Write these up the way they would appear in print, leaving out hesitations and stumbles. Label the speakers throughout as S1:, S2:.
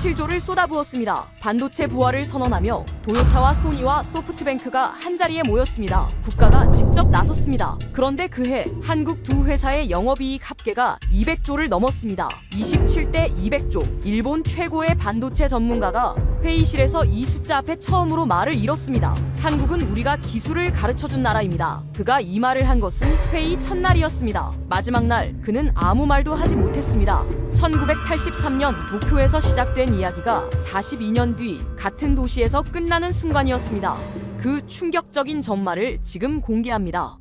S1: 27조를 쏟아부었습니다. 반도체 부활을 선언하며 도요타와 소니와 소프트뱅크가 한자리에 모였습니다. 국가가 직접 나섰습니다. 그런데 그해 한국 두 회사의 영업이익 합계가 200조를 넘었습니다. 27대 200조. 일본 최고의 반도체 전문가가 회의실에서 이 숫자 앞에 처음으로 말을 잃었습니다. 한국은 우리가 기술을 가르쳐준 나라입니다. 그가 이 말을 한 것은 회의 첫날이었습니다. 마지막 날 그는 아무 말도 하지 못했습니다. 1983년 도쿄에서 시작된 이야기가 42년 뒤 같은 도시에서 끝나는 순간이었습니다. 그 충격적인 전말을 지금 공개합니다.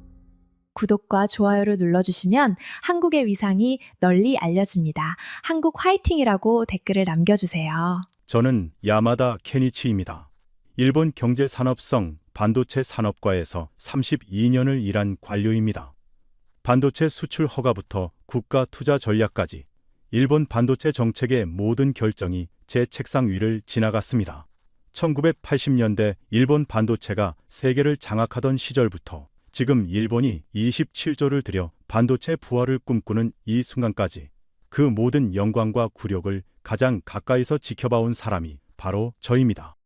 S2: 구독과 좋아요를 눌러주시면 한국의 위상이 널리 알려집니다. 한국 화이팅이라고 댓글을 남겨주세요.
S3: 저는 야마다 케니치입니다. 일본 경제산업성 반도체 산업과에서 32년을 일한 관료입니다. 반도체 수출 허가부터 국가 투자 전략까지 일본 반도체 정책의 모든 결정이 제 책상 위를 지나갔습니다. 1980년대 일본 반도체가 세계를 장악하던 시절부터 지금 일본이 27조를 들여 반도체 부활을 꿈꾸는 이 순간까지 그 모든 영광과 굴욕을 가장 가까이서 지켜봐온 사람이 바로 저입니다.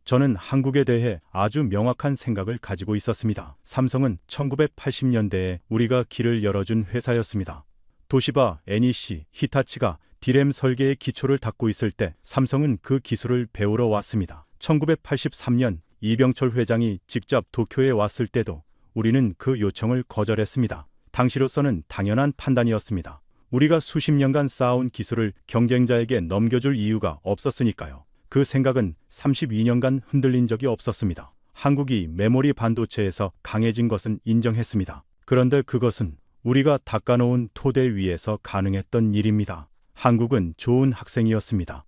S3: 저는 한국에 대해 아주 명확한 생각을 가지고 있었습니다. 삼성은 1980년대에 우리가 길을 열어준 회사였습니다. 도시바, NEC, 히타치가 D램 설계의 기초를 닦고 있을 때 삼성은 그 기술을 배우러 왔습니다. 1983년 이병철 회장이 직접 도쿄에 왔을 때도 우리는 그 요청을 거절했습니다. 당시로서는 당연한 판단이었습니다. 우리가 수십 년간 쌓아온 기술을 경쟁자에게 넘겨줄 이유가 없었으니까요. 그 생각은 32년간 흔들린 적이 없었습니다. 한국이 메모리 반도체에서 강해진 것은 인정했습니다. 그런데 그것은 우리가 닦아놓은 토대 위에서 가능했던 일입니다. 한국은 좋은 학생이었습니다.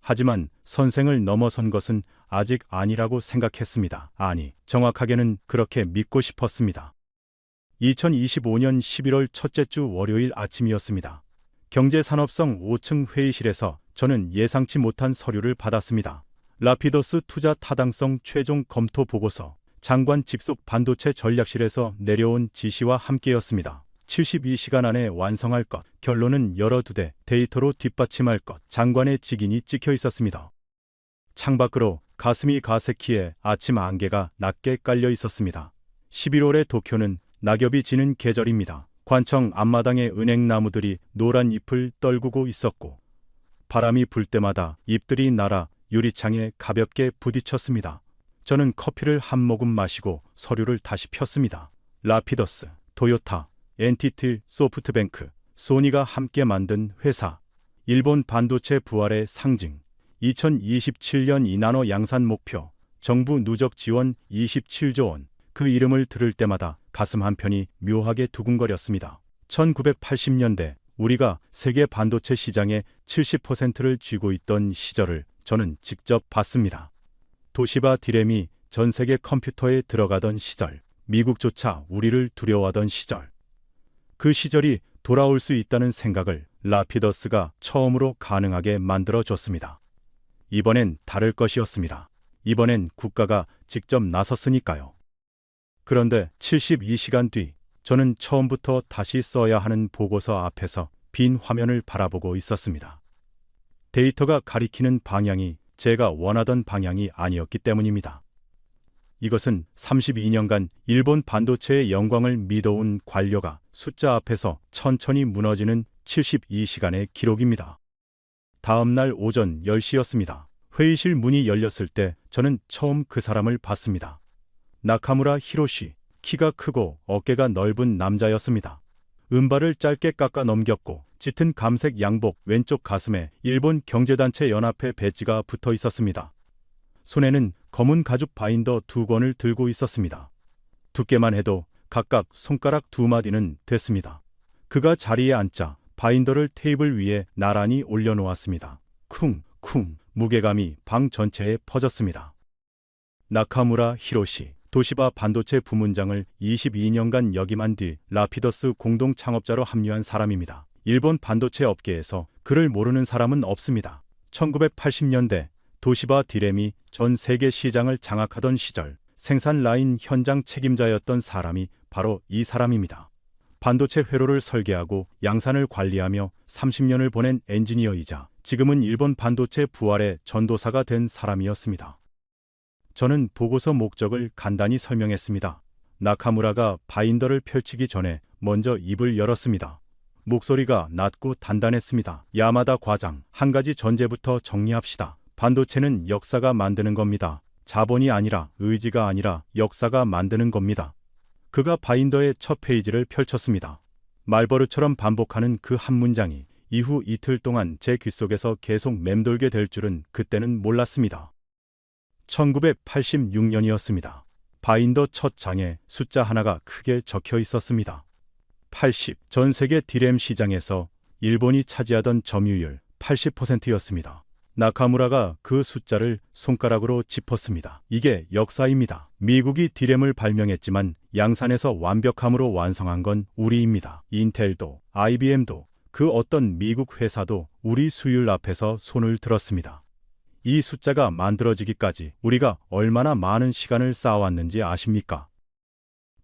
S3: 하지만 선생을 넘어선 것은 아직 아니라고 생각했습니다. 아니, 정확하게는 그렇게 믿고 싶었습니다. 2025년 11월 첫째 주 월요일 아침이었습니다. 경제산업성 5층 회의실에서 저는 예상치 못한 서류를 받았습니다. 라피더스 투자 타당성 최종 검토 보고서, 장관 직속 반도체 전략실에서 내려온 지시와 함께였습니다. 72시간 안에 완성할 것, 결론은 여러 두 대 데이터로 뒷받침할 것, 장관의 직인이 찍혀 있었습니다. 창밖으로 가슴이 가세키에 아침 안개가 낮게 깔려 있었습니다. 11월의 도쿄는 낙엽이 지는 계절입니다. 관청 앞마당의 은행나무들이 노란 잎을 떨구고 있었고 바람이 불 때마다 잎들이 날아 유리창에 가볍게 부딪혔습니다. 저는 커피를 한 모금 마시고 서류를 다시 폈습니다. 라피더스, 도요타, NTT, 소프트뱅크, 소니가 함께 만든 회사, 일본 반도체 부활의 상징, 2027년 이나노 양산 목표, 정부 누적 지원 27조 원. 그 이름을 들을 때마다 가슴 한편이 묘하게 두근거렸습니다. 1980년대 우리가 세계 반도체 시장의 70%를 쥐고 있던 시절을 저는 직접 봤습니다. 도시바 D램이 전 세계 컴퓨터에 들어가던 시절, 미국조차 우리를 두려워하던 시절. 그 시절이 돌아올 수 있다는 생각을 라피더스가 처음으로 가능하게 만들어줬습니다. 이번엔 다를 것이었습니다. 이번엔 국가가 직접 나섰으니까요. 그런데 72시간 뒤 저는 처음부터 다시 써야 하는 보고서 앞에서 빈 화면을 바라보고 있었습니다. 데이터가 가리키는 방향이 제가 원하던 방향이 아니었기 때문입니다. 이것은 32년간 일본 반도체의 영광을 믿어온 관료가 숫자 앞에서 천천히 무너지는 72시간의 기록입니다. 다음 날 오전 10시였습니다. 회의실 문이 열렸을 때 저는 처음 그 사람을 봤습니다. 나카무라 히로시, 키가 크고 어깨가 넓은 남자였습니다. 은발을 짧게 깎아 넘겼고 짙은 감색 양복 왼쪽 가슴에 일본 경제단체 연합회 배지가 붙어 있었습니다. 손에는 검은 가죽 바인더 2권을 들고 있었습니다. 두께만 해도 각각 손가락 2마디는 됐습니다. 그가 자리에 앉자 바인더를 테이블 위에 나란히 올려놓았습니다. 쿵쿵 무게감이 방 전체에 퍼졌습니다. 나카무라 히로시, 도시바 반도체 부문장을 22년간 역임한 뒤 라피더스 공동 창업자로 합류한 사람입니다. 일본 반도체 업계에서 그를 모르는 사람은 없습니다. 1980년대 도시바 D램이 전 세계 시장을 장악하던 시절 생산 라인 현장 책임자였던 사람이 바로 이 사람입니다. 반도체 회로를 설계하고 양산을 관리하며 30년을 보낸 엔지니어이자 지금은 일본 반도체 부활의 전도사가 된 사람이었습니다. 저는 보고서 목적을 간단히 설명했습니다. 나카무라가 바인더를 펼치기 전에 먼저 입을 열었습니다. 목소리가 낮고 단단했습니다. 야마다 과장, 한 가지 전제부터 정리합시다. 반도체는 역사가 만드는 겁니다. 자본이 아니라, 의지가 아니라 역사가 만드는 겁니다. 그가 바인더의 첫 페이지를 펼쳤습니다. 말버릇처럼 반복하는 그 한 문장이 이후 이틀 동안 제 귓속에서 계속 맴돌게 될 줄은 그때는 몰랐습니다. 1986년이었습니다. 바인더 첫 장에 숫자 하나가 크게 적혀 있었습니다. 80. 전 세계 디램 시장에서 일본이 차지하던 점유율 80%였습니다. 나카무라가 그 숫자를 손가락으로 짚었습니다. 이게 역사입니다. 미국이 디램을 발명했지만 양산에서 완벽함으로 완성한 건 우리입니다. 인텔도, IBM도, 그 어떤 미국 회사도 우리 수율 앞에서 손을 들었습니다. 이 숫자가 만들어지기까지 우리가 얼마나 많은 시간을 쌓아왔는지 아십니까?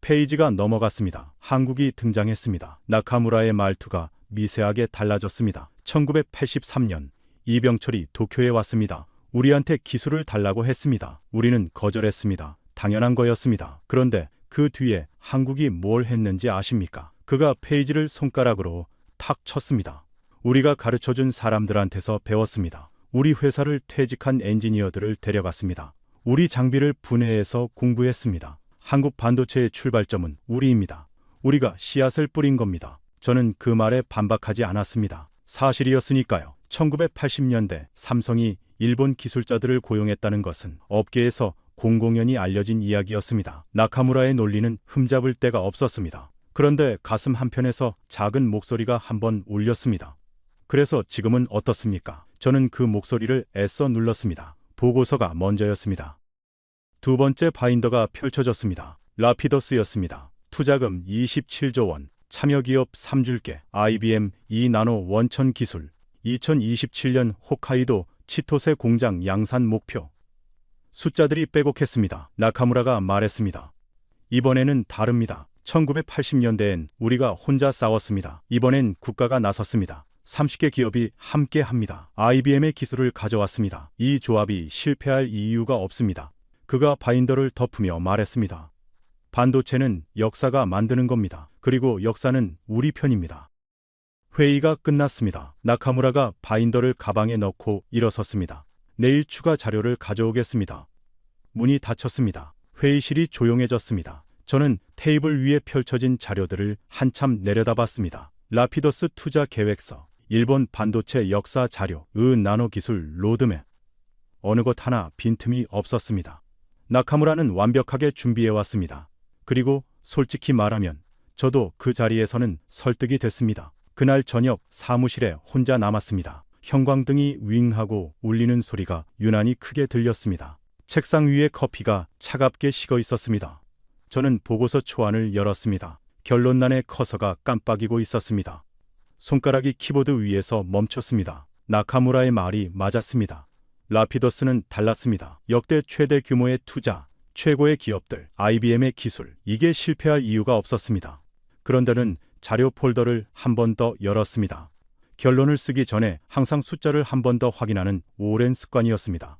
S3: 페이지가 넘어갔습니다. 한국이 등장했습니다. 나카무라의 말투가 미세하게 달라졌습니다. 1983년 이병철이 도쿄에 왔습니다. 우리한테 기술을 달라고 했습니다. 우리는 거절했습니다. 당연한 거였습니다. 그런데 그 뒤에 한국이 뭘 했는지 아십니까? 그가 페이지를 손가락으로 탁 쳤습니다. 우리가 가르쳐준 사람들한테서 배웠습니다. 우리 회사를 퇴직한 엔지니어들을 데려갔습니다. 우리 장비를 분해해서 공부했습니다. 한국 반도체의 출발점은 우리입니다. 우리가 씨앗을 뿌린 겁니다. 저는 그 말에 반박하지 않았습니다. 사실이었으니까요. 1980년대 삼성이 일본 기술자들을 고용했다는 것은 업계에서 공공연히 알려진 이야기였습니다. 나카무라의 논리는 흠잡을 데가 없었습니다. 그런데 가슴 한편에서 작은 목소리가 한번 울렸습니다. 그래서 지금은 어떻습니까? 저는 그 목소리를 애써 눌렀습니다. 보고서가 먼저였습니다. 두 번째 바인더가 펼쳐졌습니다. 라피더스였습니다. 투자금 27조 원, 참여기업 3줄게, IBM 2나노 원천 기술, 2027년 홋카이도 치토세 공장 양산 목표. 숫자들이 빼곡했습니다. 나카무라가 말했습니다. 이번에는 다릅니다. 1980년대엔 우리가 혼자 싸웠습니다. 이번엔 국가가 나섰습니다. 30개 기업이 함께 합니다. IBM의 기술을 가져왔습니다. 이 조합이 실패할 이유가 없습니다. 그가 바인더를 덮으며 말했습니다. 반도체는 역사가 만드는 겁니다. 그리고 역사는 우리 편입니다. 회의가 끝났습니다. 나카무라가 바인더를 가방에 넣고 일어섰습니다. 내일 추가 자료를 가져오겠습니다. 문이 닫혔습니다. 회의실이 조용해졌습니다. 저는 테이블 위에 펼쳐진 자료들을 한참 내려다봤습니다. 라피더스 투자 계획서, 일본 반도체 역사 자료, 나노 기술 로드맵. 어느 것 하나 빈틈이 없었습니다. 나카무라는 완벽하게 준비해왔습니다. 그리고 솔직히 말하면 저도 그 자리에서는 설득이 됐습니다. 그날 저녁 사무실에 혼자 남았습니다. 형광등이 윙하고 울리는 소리가 유난히 크게 들렸습니다. 책상 위에 커피가 차갑게 식어 있었습니다. 저는 보고서 초안을 열었습니다. 결론란의 커서가 깜빡이고 있었습니다. 손가락이 키보드 위에서 멈췄습니다. 나카무라의 말이 맞았습니다. 라피더스는 달랐습니다. 역대 최대 규모의 투자, 최고의 기업들, IBM의 기술, 이게 실패할 이유가 없었습니다. 그런데는 자료 폴더를 한 번 더 열었습니다. 결론을 쓰기 전에 항상 숫자를 한 번 더 확인하는 오랜 습관이었습니다.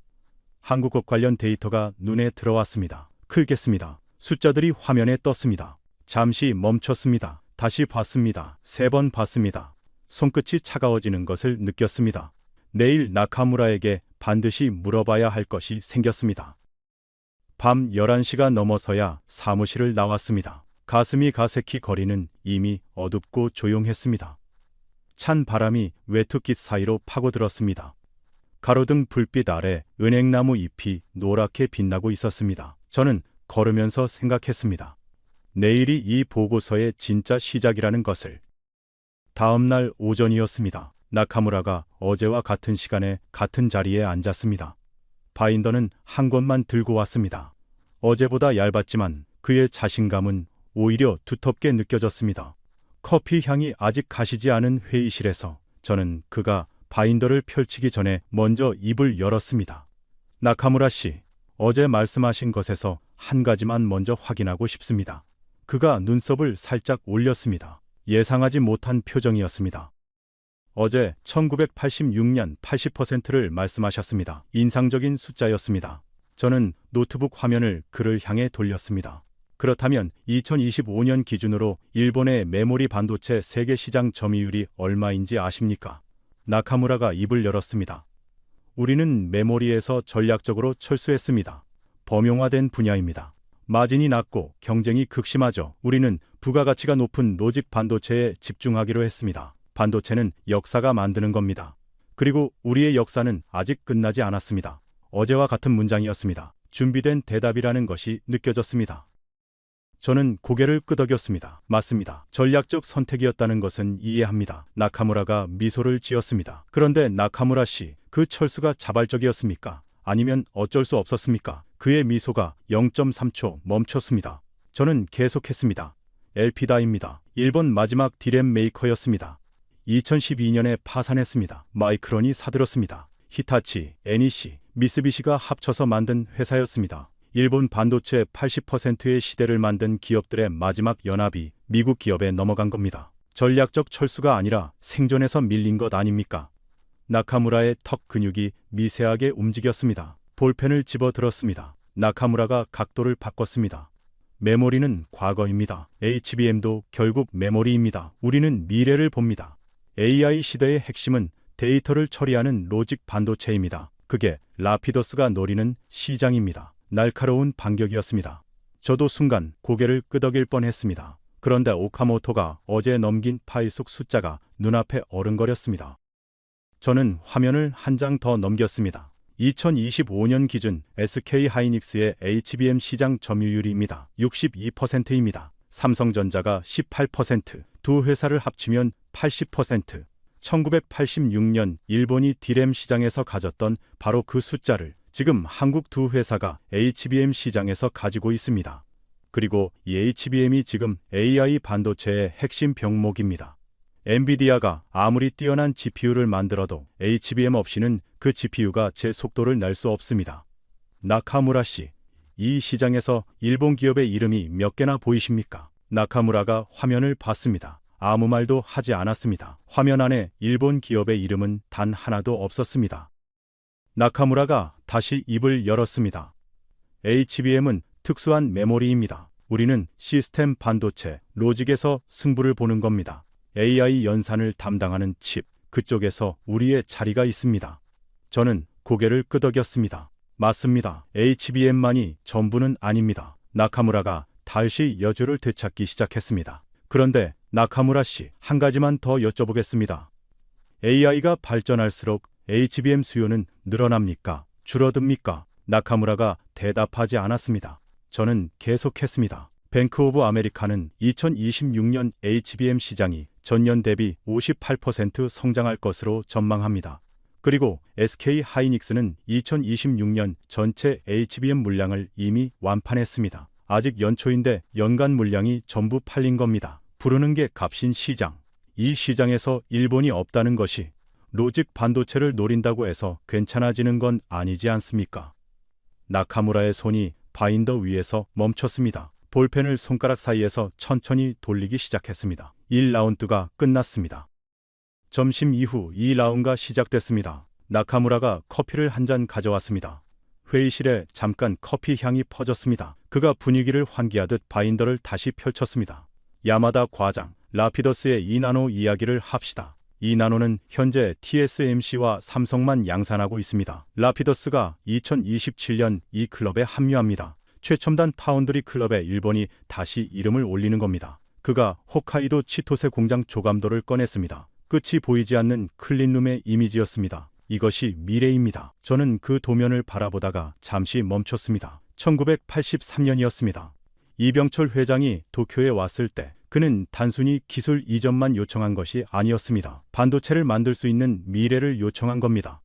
S3: 한국어 관련 데이터가 눈에 들어왔습니다. 클겠습니다. 숫자들이 화면에 떴습니다. 잠시 멈췄습니다. 다시 봤습니다. 3번 봤습니다. 손끝이 차가워지는 것을 느꼈습니다. 내일 나카무라에게 반드시 물어봐야 할 것이 생겼습니다. 밤 11시가 넘어서야 사무실을 나왔습니다. 가슴이 가색히 거리는 이미 어둡고 조용했습니다. 찬 바람이 외투깃 사이로 파고들었습니다. 가로등 불빛 아래 은행나무 잎이 노랗게 빛나고 있었습니다. 저는 걸으면서 생각했습니다. 내일이 이 보고서의 진짜 시작이라는 것을. 다음 날 오전이었습니다. 나카무라가 어제와 같은 시간에 같은 자리에 앉았습니다. 바인더는 한 권만 들고 왔습니다. 어제보다 얇았지만 그의 자신감은 오히려 두텁게 느껴졌습니다. 커피 향이 아직 가시지 않은 회의실에서 저는 그가 바인더를 펼치기 전에 먼저 입을 열었습니다. 나카무라 씨, 어제 말씀하신 것에서 한 가지만 먼저 확인하고 싶습니다. 그가 눈썹을 살짝 올렸습니다. 예상하지 못한 표정이었습니다. 어제 1986년 80%를 말씀하셨습니다. 인상적인 숫자였습니다. 저는 노트북 화면을 그를 향해 돌렸습니다. 그렇다면 2025년 기준으로 일본의 메모리 반도체 세계 시장 점유율이 얼마인지 아십니까? 나카무라가 입을 열었습니다. 우리는 메모리에서 전략적으로 철수했습니다. 범용화된 분야입니다. 마진이 낮고 경쟁이 극심하죠. 우리는 부가가치가 높은 로직 반도체에 집중하기로 했습니다. 반도체는 역사가 만드는 겁니다. 그리고 우리의 역사는 아직 끝나지 않았습니다. 어제와 같은 문장이었습니다. 준비된 대답이라는 것이 느껴졌습니다. 저는 고개를 끄덕였습니다. 맞습니다. 전략적 선택이었다는 것은 이해합니다. 나카무라가 미소를 지었습니다. 그런데 나카무라 씨, 그 철수가 자발적이었습니까? 아니면 어쩔 수 없었습니까? 그의 미소가 0.3초 멈췄습니다. 저는 계속했습니다. 엘피다입니다. 일본 마지막 디램 메이커였습니다. 2012년에 파산했습니다. 마이크론이 사들었습니다. 히타치, NEC, 미쓰비시가 합쳐서 만든 회사였습니다. 일본 반도체 80%의 시대를 만든 기업들의 마지막 연합이 미국 기업에 넘어간 겁니다. 전략적 철수가 아니라 생존에서 밀린 것 아닙니까? 나카무라의 턱 근육이 미세하게 움직였습니다. 볼펜을 집어들었습니다. 나카무라가 각도를 바꿨습니다. 메모리는 과거입니다. HBM도 결국 메모리입니다. 우리는 미래를 봅니다. AI 시대의 핵심은 데이터를 처리하는 로직 반도체입니다. 그게 라피더스가 노리는 시장입니다. 날카로운 반격이었습니다. 저도 순간 고개를 끄덕일 뻔했습니다. 그런데 오카모토가 어제 넘긴 파일 속 숫자가 눈앞에 어른거렸습니다. 저는 화면을 한 장 더 넘겼습니다. 2025년 기준 SK 하이닉스의 HBM 시장 점유율입니다. 62%입니다. 삼성전자가 18%, 두 회사를 합치면 80%. 1986년 일본이 디램 시장에서 가졌던 바로 그 숫자를 지금 한국 두 회사가 HBM 시장에서 가지고 있습니다. 그리고 이 HBM이 지금 AI 반도체의 핵심 병목입니다. 엔비디아가 아무리 뛰어난 GPU를 만들어도 HBM 없이는 그 GPU가 제 속도를 낼 수 없습니다. 나카무라 씨, 이 시장에서 일본 기업의 이름이 몇 개나 보이십니까? 나카무라가 화면을 봤습니다. 아무 말도 하지 않았습니다. 화면 안에 일본 기업의 이름은 단 하나도 없었습니다. 나카무라가 다시 입을 열었습니다. HBM은 특수한 메모리입니다. 우리는 시스템 반도체, 로직에서 승부를 보는 겁니다. AI 연산을 담당하는 칩, 그쪽에서 우리의 자리가 있습니다. 저는 고개를 끄덕였습니다. 맞습니다. HBM만이 전부는 아닙니다. 나카무라가 다시 여주를 되찾기 시작했습니다. 그런데 나카무라 씨, 한 가지만 더 여쭤보겠습니다. AI가 발전할수록 HBM 수요는 늘어납니까? 줄어듭니까? 나카무라가 대답하지 않았습니다. 저는 계속했습니다. 뱅크 오브 아메리카는 2026년 HBM 시장이 전년 대비 58% 성장할 것으로 전망합니다. 그리고 SK 하이닉스는 2026년 전체 HBM 물량을 이미 완판했습니다. 아직 연초인데 연간 물량이 전부 팔린 겁니다. 부르는 게 값인 시장. 이 시장에서 일본이 없다는 것이 로직 반도체를 노린다고 해서 괜찮아지는 건 아니지 않습니까? 나카무라의 손이 바인더 위에서 멈췄습니다. 볼펜을 손가락 사이에서 천천히 돌리기 시작했습니다. 1라운드가 끝났습니다. 점심 이후 2라운드가 시작됐습니다. 나카무라가 커피를 한 잔 가져왔습니다. 회의실에 잠깐 커피 향이 퍼졌습니다. 그가 분위기를 환기하듯 바인더를 다시 펼쳤습니다. 야마다 과장, 라피더스의 2나노 이야기를 합시다. 2나노는 현재 TSMC와 삼성만 양산하고 있습니다. 라피더스가 2027년 이 클럽에 합류합니다. 최첨단 파운드리 클럽에 일본이 다시 이름을 올리는 겁니다. 그가 홋카이도 치토세 공장 조감도를 꺼냈습니다. 끝이 보이지 않는 클린룸의 이미지였습니다. 이것이 미래입니다. 저는 그 도면을 바라보다가 잠시 멈췄습니다. 1983년이었습니다. 이병철 회장이 도쿄에 왔을 때 그는 단순히 기술 이전만 요청한 것이 아니었습니다. 반도체를 만들 수 있는 미래를 요청한 겁니다.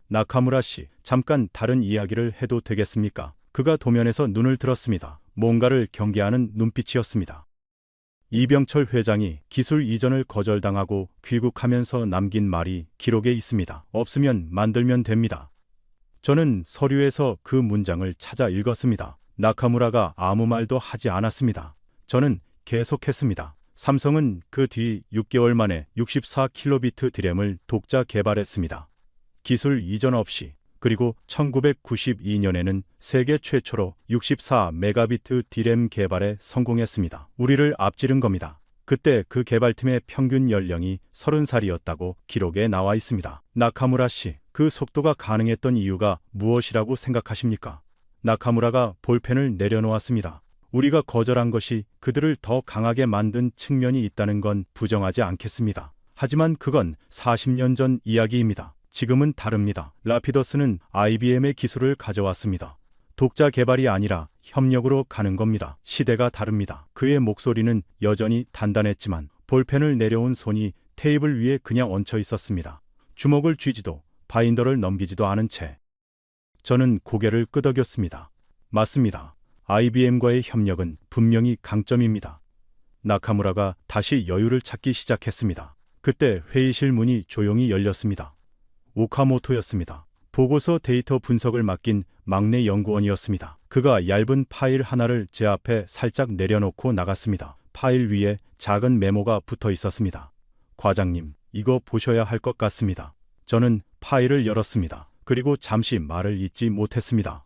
S3: 나카무라 씨, 잠깐 다른 이야기를 해도 되겠습니까? 그가 도면에서 눈을 들었습니다. 뭔가를 경계하는 눈빛이었습니다. 이병철 회장이 기술 이전을 거절당하고 귀국하면서 남긴 말이 기록에 있습니다. 없으면 만들면 됩니다. 저는 서류에서 그 문장을 찾아 읽었습니다. 나카무라가 아무 말도 하지 않았습니다. 저는 계속했습니다. 삼성은 그 뒤 6개월 만에 64킬로비트 D램을 독자 개발했습니다. 기술 이전 없이. 그리고 1992년에는 세계 최초로 64메가비트 D램 개발에 성공했습니다. 우리를 앞지른 겁니다. 그때 그 개발팀의 평균 연령이 30살이었다고 기록에 나와 있습니다. 나카무라 씨, 그 속도가 가능했던 이유가 무엇이라고 생각하십니까? 나카무라가 볼펜을 내려놓았습니다. 우리가 거절한 것이 그들을 더 강하게 만든 측면이 있다는 건 부정하지 않겠습니다. 하지만 그건 40년 전 이야기입니다. 지금은 다릅니다. 라피더스는 IBM의 기술을 가져왔습니다. 독자 개발이 아니라 협력으로 가는 겁니다. 시대가 다릅니다. 그의 목소리는 여전히 단단했지만 볼펜을 내려온 손이 테이블 위에 그냥 얹혀 있었습니다. 주먹을 쥐지도 바인더를 넘기지도 않은 채. 저는 고개를 끄덕였습니다. 맞습니다. IBM과의 협력은 분명히 강점입니다. 나카무라가 다시 여유를 찾기 시작했습니다. 그때 회의실 문이 조용히 열렸습니다. 오카모토였습니다. 보고서 데이터 분석을 맡긴 막내 연구원이었습니다. 그가 얇은 파일 하나를 제 앞에 살짝 내려놓고 나갔습니다. 파일 위에 작은 메모가 붙어 있었습니다. 과장님, 이거 보셔야 할 것 같습니다. 저는 파일을 열었습니다. 그리고 잠시 말을 잇지 못했습니다.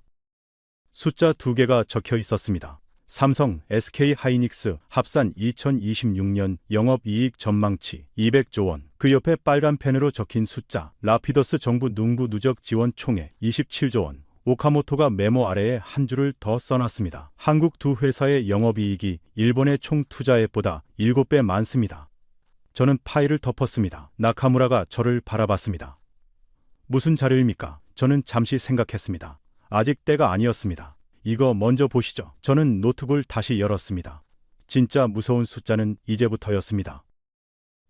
S3: 숫자 2개가 적혀 있었습니다. 삼성, SK 하이닉스 합산 2026년 영업이익 전망치 200조 원. 그 옆에 빨간 펜으로 적힌 숫자, 라피더스 정부 농부 누적 지원 총액 27조 원. 오카모토가 메모 아래에 한 줄을 더 써놨습니다. 한국 두 회사의 영업이익이 일본의 총 투자액보다 7배 많습니다. 저는 파일을 덮었습니다. 나카무라가 저를 바라봤습니다. 무슨 자료입니까? 저는 잠시 생각했습니다. 아직 때가 아니었습니다. 이거 먼저 보시죠. 저는 노트북을 다시 열었습니다. 진짜 무서운 숫자는 이제부터였습니다.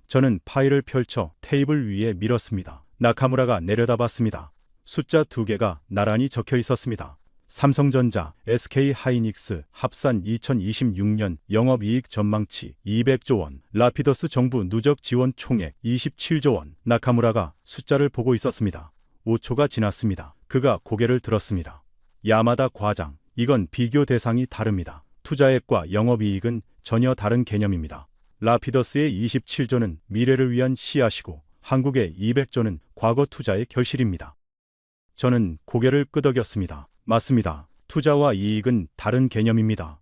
S3: 저는 파일을 펼쳐 테이블 위에 밀었습니다. 나카무라가 내려다봤습니다. 숫자 2개가 나란히 적혀 있었습니다. 삼성전자, SK 하이닉스 합산 2026년 영업이익 전망치 200조 원, 라피더스 정부 누적 지원 총액 27조 원. 나카무라가 숫자를 보고 있었습니다. 5초가 지났습니다. 그가 고개를 들었습니다. 야마다 과장, 이건 비교 대상이 다릅니다. 투자액과 영업이익은 전혀 다른 개념입니다. 라피더스의 27조는 미래를 위한 씨앗이고 한국의 200조는 과거 투자의 결실입니다. 저는 고개를 끄덕였습니다. 맞습니다. 투자와 이익은 다른 개념입니다.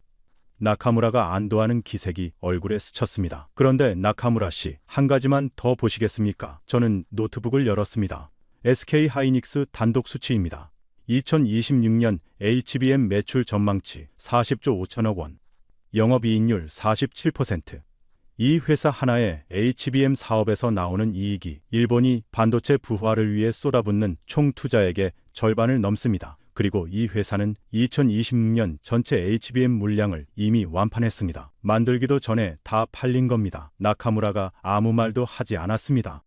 S3: 나카무라가 안도하는 기색이 얼굴에 스쳤습니다. 그런데 나카무라 씨, 한 가지만 더 보시겠습니까? 저는 노트북을 열었습니다. SK 하이닉스 단독 수치입니다. 2026년 HBM 매출 전망치 40조 5천억 원, 영업이익률 47%. 이 회사 하나의 HBM 사업에서 나오는 이익이 일본이 반도체 부활을 위해 쏟아붓는 총 투자액의 절반을 넘습니다. 그리고 이 회사는 2026년 전체 HBM 물량을 이미 완판했습니다. 만들기도 전에 다 팔린 겁니다. 나카무라가 아무 말도 하지 않았습니다.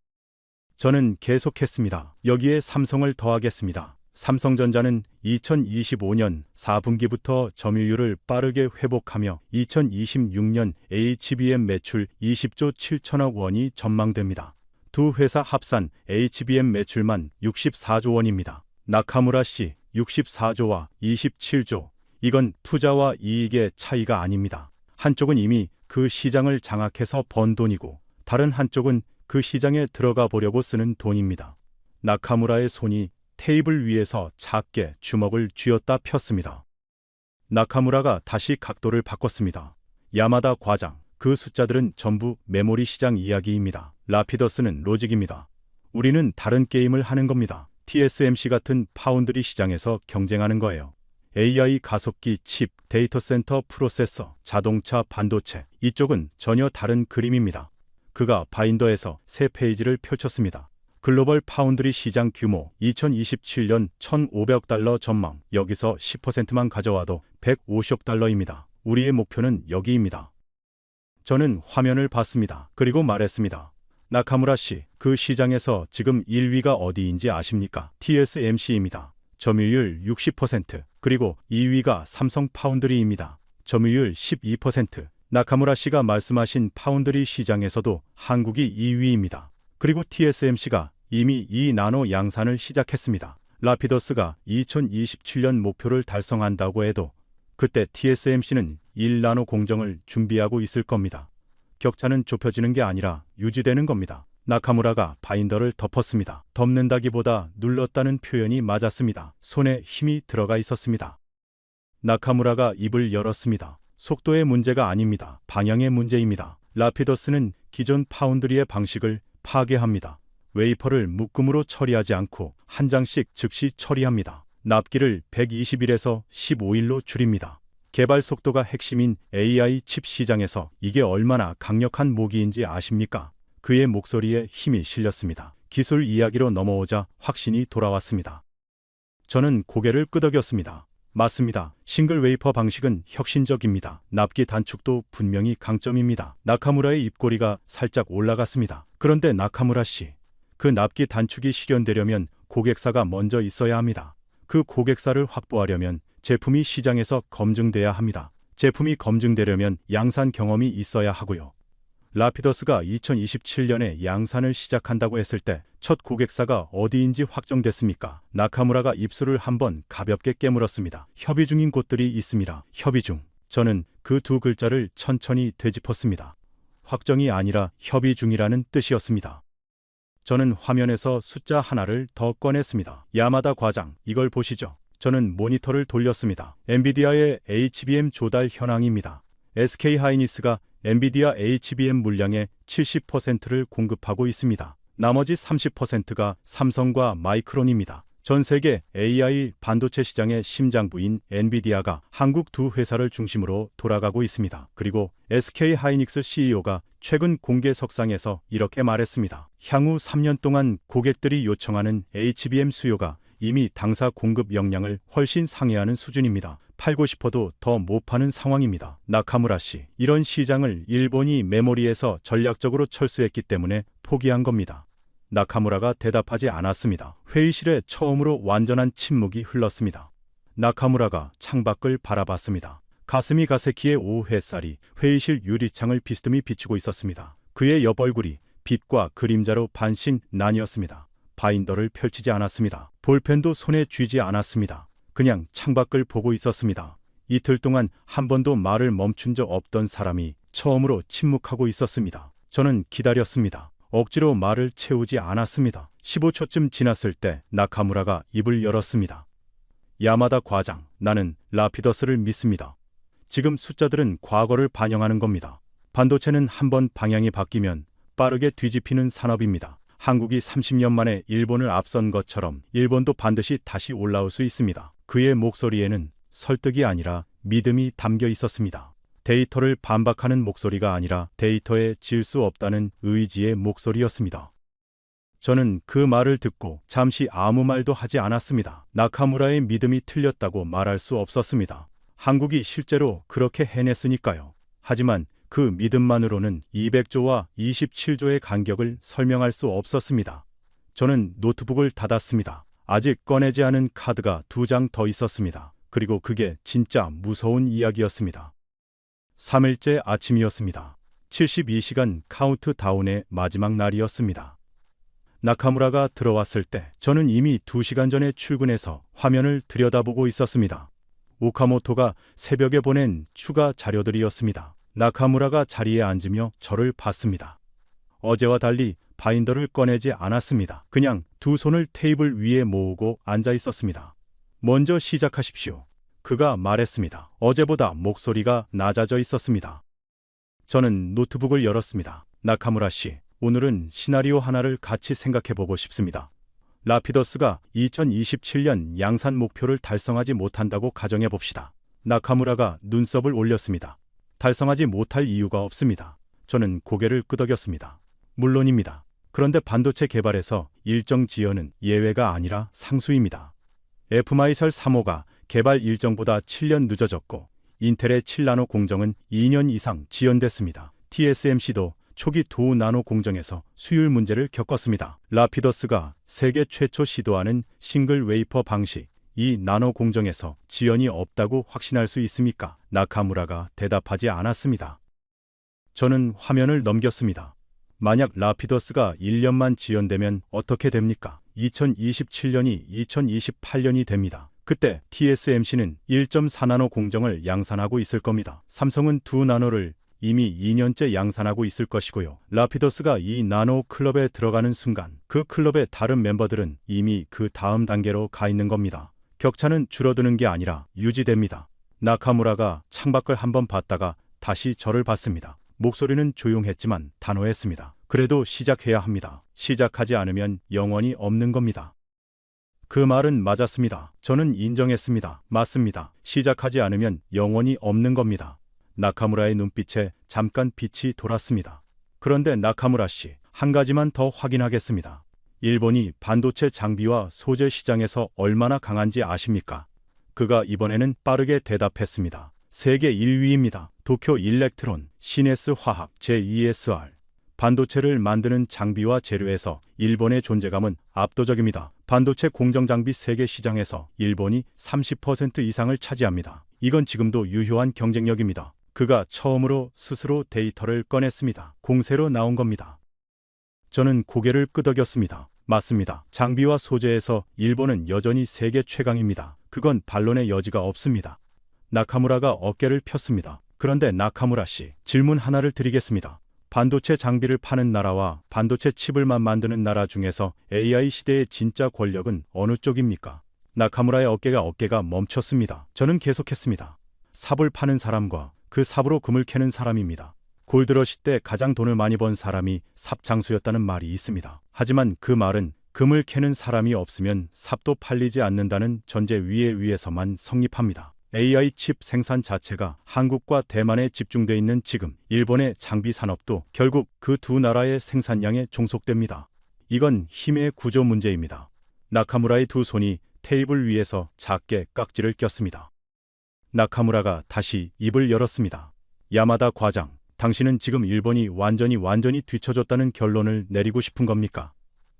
S3: 저는 계속했습니다. 여기에 삼성을 더하겠습니다. 삼성전자는 2025년 4분기부터 점유율을 빠르게 회복하며 2026년 HBM 매출 20조 7천억 원이 전망됩니다. 두 회사 합산 HBM 매출만 64조 원입니다. 나카무라 씨, 64조와 27조. 이건 투자와 이익의 차이가 아닙니다. 한쪽은 이미 그 시장을 장악해서 번 돈이고 다른 한쪽은 그 시장에 들어가 보려고 쓰는 돈입니다. 나카무라의 손이 테이블 위에서 작게 주먹을 쥐었다 폈습니다. 나카무라가 다시 각도를 바꿨습니다. 야마다 과장, 그 숫자들은 전부 메모리 시장 이야기입니다. 라피더스는 로직입니다. 우리는 다른 게임을 하는 겁니다. TSMC 같은 파운드리 시장에서 경쟁하는 거예요. AI 가속기 칩, 데이터 센터 프로세서, 자동차 반도체, 이쪽은 전혀 다른 그림입니다. 그가 바인더에서 새 페이지를 펼쳤습니다. 글로벌 파운드리 시장 규모 2027년 1,500달러 전망. 여기서 10%만 가져와도 150억 달러입니다. 우리의 목표는 여기입니다. 저는 화면을 봤습니다. 그리고 말했습니다. 나카무라 씨, 그 시장에서 지금 1위가 어디인지 아십니까? TSMC입니다. 점유율 60%. 그리고 2위가 삼성 파운드리입니다. 점유율 12%. 나카무라 씨가 말씀하신 파운드리 시장에서도 한국이 2위입니다. 그리고 TSMC가 이미 2나노 양산을 시작했습니다. 라피더스가 2027년 목표를 달성한다고 해도 그때 TSMC는 1나노 공정을 준비하고 있을 겁니다. 격차는 좁혀지는 게 아니라 유지되는 겁니다. 나카무라가 바인더를 덮었습니다. 덮는다기보다 눌렀다는 표현이 맞았습니다. 손에 힘이 들어가 있었습니다. 나카무라가 입을 열었습니다. 속도의 문제가 아닙니다. 방향의 문제입니다. 라피더스는 기존 파운드리의 방식을 파괴합니다. 웨이퍼를 묶음으로 처리하지 않고 한 장씩 즉시 처리합니다. 납기를 120일에서 15일로 줄입니다. 개발 속도가 핵심인 AI 칩 시장에서 이게 얼마나 강력한 모기인지 아십니까? 그의 목소리에 힘이 실렸습니다. 기술 이야기로 넘어오자 확신이 돌아왔습니다. 저는 고개를 끄덕였습니다. 맞습니다. 싱글 웨이퍼 방식은 혁신적입니다. 납기 단축도 분명히 강점입니다. 나카무라의 입꼬리가 살짝 올라갔습니다. 그런데 나카무라 씨, 그 납기 단축이 실현되려면 고객사가 먼저 있어야 합니다. 그 고객사를 확보하려면 제품이 시장에서 검증돼야 합니다. 제품이 검증되려면 양산 경험이 있어야 하고요. 라피더스가 2027년에 양산을 시작한다고 했을 때 첫 고객사가 어디인지 확정됐습니까? 나카무라가 입술을 한번 가볍게 깨물었습니다. 협의 중인 곳들이 있습니다. 협의 중. 저는 그 두 글자를 천천히 되짚었습니다. 확정이 아니라 협의 중이라는 뜻이었습니다. 저는 화면에서 숫자 하나를 더 꺼냈습니다. 야마다 과장, 이걸 보시죠. 저는 모니터를 돌렸습니다. 엔비디아의 HBM 조달 현황입니다. SK하이닉스가 엔비디아 HBM 물량의 70%를 공급하고 있습니다. 나머지 30%가 삼성과 마이크론입니다. 전 세계 AI 반도체 시장의 심장부인 엔비디아가 한국 두 회사를 중심으로 돌아가고 있습니다. 그리고 SK하이닉스 CEO가 최근 공개석상에서 이렇게 말했습니다. 향후 3년 동안 고객들이 요청하는 HBM 수요가 이미 당사 공급 역량을 훨씬 상회하는 수준입니다. 팔고 싶어도 더 못 파는 상황입니다. 나카무라 씨, 이런 시장을 일본이 메모리에서 전략적으로 철수했기 때문에 포기한 겁니다. 나카무라가 대답하지 않았습니다. 회의실에 처음으로 완전한 침묵이 흘렀습니다. 나카무라가 창밖을 바라봤습니다. 가슴이 가세키의 오후 햇살이 회의실 유리창을 비스듬히 비추고 있었습니다. 그의 옆얼굴이 빛과 그림자로 반신 나뉘었습니다. 바인더를 펼치지 않았습니다. 볼펜도 손에 쥐지 않았습니다. 그냥 창밖을 보고 있었습니다. 이틀 동안 한 번도 말을 멈춘 적 없던 사람이 처음으로 침묵하고 있었습니다. 저는 기다렸습니다. 억지로 말을 채우지 않았습니다. 15초쯤 지났을 때 나카무라가 입을 열었습니다. 야마다 과장, 나는 라피더스를 믿습니다. 지금 숫자들은 과거를 반영하는 겁니다. 반도체는 한번 방향이 바뀌면 빠르게 뒤집히는 산업입니다. 한국이 30년 만에 일본을 앞선 것처럼 일본도 반드시 다시 올라올 수 있습니다. 그의 목소리에는 설득이 아니라 믿음이 담겨 있었습니다. 데이터를 반박하는 목소리가 아니라 데이터에 질 수 없다는 의지의 목소리였습니다. 저는 그 말을 듣고 잠시 아무 말도 하지 않았습니다. 나카무라의 믿음이 틀렸다고 말할 수 없었습니다. 한국이 실제로 그렇게 해냈으니까요. 하지만 그 믿음만으로는 200조와 27조의 간격을 설명할 수 없었습니다. 저는 노트북을 닫았습니다. 아직 꺼내지 않은 카드가 2장 더 있었습니다. 그리고 그게 진짜 무서운 이야기였습니다. 3일째 아침이었습니다. 72시간 카운트다운의 마지막 날이었습니다. 나카무라가 들어왔을 때 저는 이미 2시간 전에 출근해서 화면을 들여다보고 있었습니다. 오카모토가 새벽에 보낸 추가 자료들이었습니다. 나카무라가 자리에 앉으며 저를 봤습니다. 어제와 달리 바인더를 꺼내지 않았습니다. 그냥 두 손을 테이블 위에 모으고 앉아 있었습니다. 먼저 시작하십시오. 그가 말했습니다. 어제보다 목소리가 낮아져 있었습니다. 저는 노트북을 열었습니다. 나카무라 씨, 오늘은 시나리오 하나를 같이 생각해보고 싶습니다. 라피더스가 2027년 양산 목표를 달성하지 못한다고 가정해봅시다. 나카무라가 눈썹을 올렸습니다. 달성하지 못할 이유가 없습니다. 저는 고개를 끄덕였습니다. 물론입니다. 그런데 반도체 개발에서 일정 지연은 예외가 아니라 상수입니다. F마이셀 3호가 개발 일정보다 7년 늦어졌고 인텔의 7나노 공정은 2년 이상 지연됐습니다. TSMC도 초기 2나노 공정에서 수율 문제를 겪었습니다. 라피더스가 세계 최초 시도하는 싱글 웨이퍼 방식, 이 나노 공정에서 지연이 없다고 확신할 수 있습니까? 나카무라가 대답하지 않았습니다. 저는 화면을 넘겼습니다. 만약 라피더스가 1년만 지연되면 어떻게 됩니까? 2027년이 2028년이 됩니다. 그때 TSMC는 1.4나노 공정을 양산하고 있을 겁니다. 삼성은 2나노를 이미 2년째 양산하고 있을 것이고요. 라피더스가 이 나노 클럽에 들어가는 순간 그 클럽의 다른 멤버들은 이미 그 다음 단계로 가 있는 겁니다. 격차는 줄어드는 게 아니라 유지됩니다. 나카무라가 창밖을 한번 봤다가 다시 저를 봤습니다. 목소리는 조용했지만 단호했습니다. 그래도 시작해야 합니다. 시작하지 않으면 영원히 없는 겁니다. 그 말은 맞았습니다. 저는 인정했습니다. 맞습니다. 시작하지 않으면 영원히 없는 겁니다. 나카무라의 눈빛에 잠깐 빛이 돌았습니다. 그런데 나카무라 씨, 한 가지만 더 확인하겠습니다. 일본이 반도체 장비와 소재 시장에서 얼마나 강한지 아십니까? 그가 이번에는 빠르게 대답했습니다. 세계 1위입니다. 도쿄 일렉트론, 시네스 화학, JESR. 반도체를 만드는 장비와 재료에서 일본의 존재감은 압도적입니다. 반도체 공정 장비 세계 시장에서 일본이 30% 이상을 차지합니다. 이건 지금도 유효한 경쟁력입니다. 그가 처음으로 스스로 데이터를 꺼냈습니다. 공세로 나온 겁니다. 저는 고개를 끄덕였습니다. 맞습니다. 장비와 소재에서 일본은 여전히 세계 최강입니다. 그건 반론의 여지가 없습니다. 나카무라가 어깨를 폈습니다. 그런데 나카무라 씨, 질문 하나를 드리겠습니다. 반도체 장비를 파는 나라와 반도체 칩을만 만드는 나라 중에서 AI 시대의 진짜 권력은 어느 쪽입니까? 나카무라의 어깨가 멈췄습니다. 저는 계속했습니다. 삽을 파는 사람과 그 삽으로 금을 캐는 사람입니다. 골드러시 때 가장 돈을 많이 번 사람이 삽 장수였다는 말이 있습니다. 하지만 그 말은 금을 캐는 사람이 없으면 삽도 팔리지 않는다는 전제 위에서만 성립합니다. AI 칩 생산 자체가 한국과 대만에 집중돼 있는 지금 일본의 장비 산업도 결국 그 두 나라의 생산량에 종속됩니다. 이건 힘의 구조 문제입니다. 나카무라의 두 손이 테이블 위에서 작게 깍지를 꼈습니다. 나카무라가 다시 입을 열었습니다. 야마다 과장, 당신은 지금 일본이 완전히 뒤처졌다는 결론을 내리고 싶은 겁니까?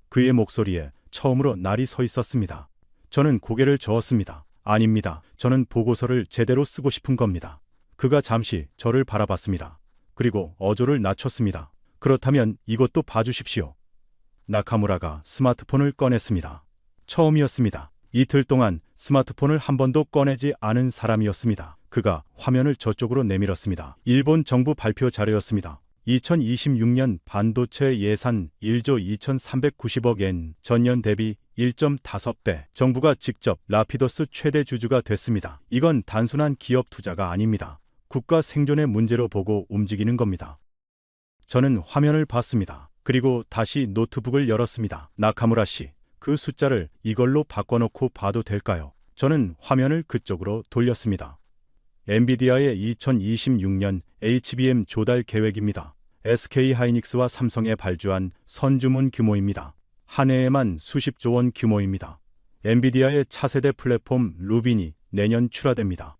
S3: 그의 목소리에 처음으로 날이 서 있었습니다. 저는 고개를 저었습니다. 아닙니다. 저는 보고서를 제대로 쓰고 싶은 겁니다. 그가 잠시 저를 바라봤습니다. 그리고 어조를 낮췄습니다. 그렇다면 이것도 봐주십시오. 나카무라가 스마트폰을 꺼냈습니다. 처음이었습니다. 이틀 동안 스마트폰을 한 번도 꺼내지 않은 사람이었습니다. 그가 화면을 저쪽으로 내밀었습니다. 일본 정부 발표 자료였습니다. 2026년 반도체 예산 1조 2390억 엔, 전년 대비 1.5배. 정부가 직접 라피더스 최대 주주가 됐습니다. 이건 단순한 기업 투자가 아닙니다. 국가 생존의 문제로 보고 움직이는 겁니다. 저는 화면을 봤습니다. 그리고 다시 노트북을 열었습니다. 나카무라 씨, 그 숫자를 이걸로 바꿔놓고 봐도 될까요? 저는 화면을 그쪽으로 돌렸습니다. 엔비디아의 2026년 HBM 조달 계획입니다. SK하이닉스와 삼성에 발주한 선주문 규모입니다. 한 해에만 수십조 원 규모입니다. 엔비디아의 차세대 플랫폼 루빈이 내년 출하됩니다.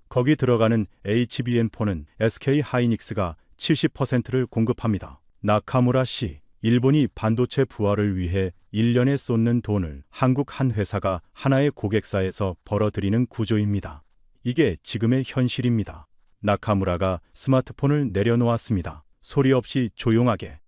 S3: 거기 들어가는 HBM4는 SK하이닉스가 70%를 공급합니다. 나카무라 씨, 일본이 반도체 부활을 위해 1년에 쏟는 돈을 한국 한 회사가 하나의 고객사에서 벌어들이는 구조입니다. 이게 지금의 현실입니다. 나카무라가 스마트폰을 내려놓았습니다. 소리 없이 조용하게.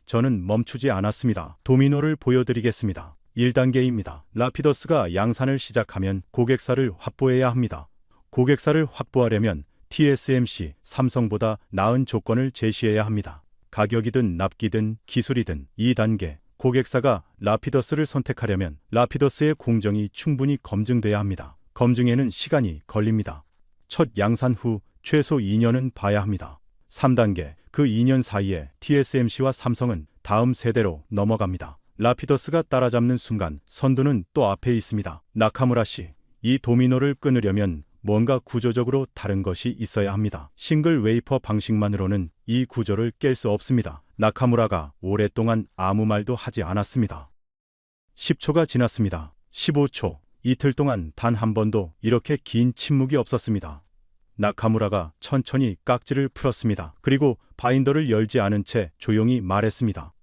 S3: 저는 멈추지 않았습니다. 도미노를 보여드리겠습니다. 1단계입니다. 라피더스가 양산을 시작하면 고객사를 확보해야 합니다. 고객사를 확보하려면 TSMC, 삼성보다 나은 조건을 제시해야 합니다. 가격이든 납기든 기술이든. 2단계. 고객사가 라피더스를 선택하려면 라피더스의 공정이 충분히 검증돼야 합니다. 검증에는 시간이 걸립니다. 첫 양산 후 최소 2년은 봐야 합니다. 3단계. 그 2년 사이에 TSMC와 삼성은 다음 세대로 넘어갑니다. 라피더스가 따라잡는 순간 선두는 또 앞에 있습니다. 나카무라 씨, 이 도미노를 끊으려면 뭔가 구조적으로 다른 것이 있어야 합니다. 싱글 웨이퍼 방식만으로는 이 구조를 깰 수 없습니다. 나카무라가 오랫동안 아무 말도 하지 않았습니다. 10초가 지났습니다. 15초. 이틀 동안 단 한 번도 이렇게 긴 침묵이 없었습니다. 나카무라가 천천히 깍지를 풀었습니다. 그리고 바인더를 열지 않은 채 조용히 말했습니다.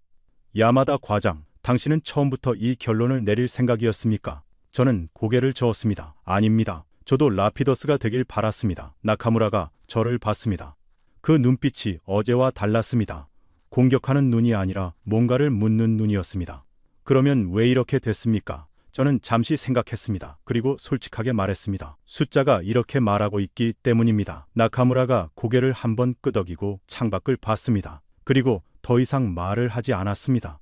S3: 야마다 과장, 당신은 처음부터 이 결론을 내릴 생각이었습니까? 저는 고개를 저었습니다. 아닙니다. 저도 라피더스가 되길 바랐습니다. 나카무라가 저를 봤습니다. 그 눈빛이 어제와 달랐습니다. 공격하는 눈이 아니라 뭔가를 묻는 눈이었습니다. 그러면 왜 이렇게 됐습니까? 저는 잠시 생각했습니다. 그리고 솔직하게 말했습니다. 숫자가 이렇게 말하고 있기 때문입니다. 나카무라가 고개를 한번 끄덕이고 창밖을 봤습니다. 그리고 더 이상 말을 하지 않았습니다.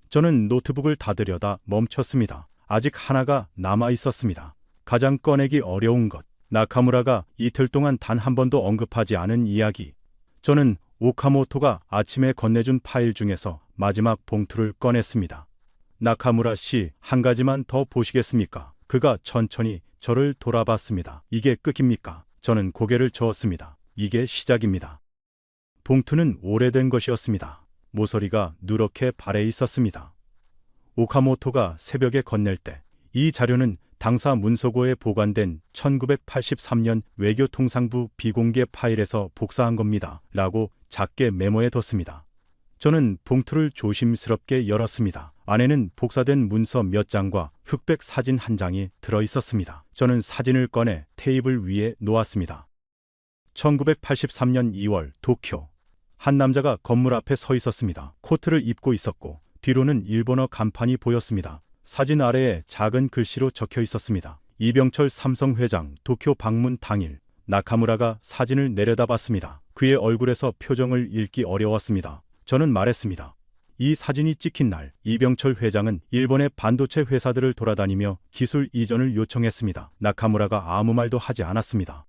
S3: 저는 노트북을 닫으려다 멈췄습니다. 아직 하나가 남아 있었습니다. 가장 꺼내기 어려운 것. 나카무라가 이틀 동안 단 한 번도 언급하지 않은 이야기. 저는 오카모토가 아침에 건네준 파일 중에서 마지막 봉투를 꺼냈습니다. 나카무라 씨, 한 가지만 더 보시겠습니까? 그가 천천히 저를 돌아봤습니다. 이게 끝입니까? 저는 고개를 저었습니다. 이게 시작입니다. 봉투는 오래된 것이었습니다. 모서리가 누렇게 발해 있었습니다. 오카모토가 새벽에 건넬 때 이 자료는 당사 문서고에 보관된 1983년 외교통상부 비공개 파일에서 복사한 겁니다. 라고 작게 메모해 뒀습니다. 저는 봉투를 조심스럽게 열었습니다. 안에는 복사된 문서 몇 장과 흑백 사진 한 장이 들어 있었습니다. 저는 사진을 꺼내 테이블 위에 놓았습니다. 1983년 2월 도쿄. 한 남자가 건물 앞에 서 있었습니다. 코트를 입고 있었고 뒤로는 일본어 간판이 보였습니다. 사진 아래에 작은 글씨로 적혀 있었습니다. 이병철 삼성회장 도쿄 방문 당일. 나카무라가 사진을 내려다봤습니다. 그의 얼굴에서 표정을 읽기 어려웠습니다. 저는 말했습니다. 이 사진이 찍힌 날 이병철 회장은 일본의 반도체 회사들을 돌아다니며 기술 이전을 요청했습니다. 나카무라가 아무 말도 하지 않았습니다.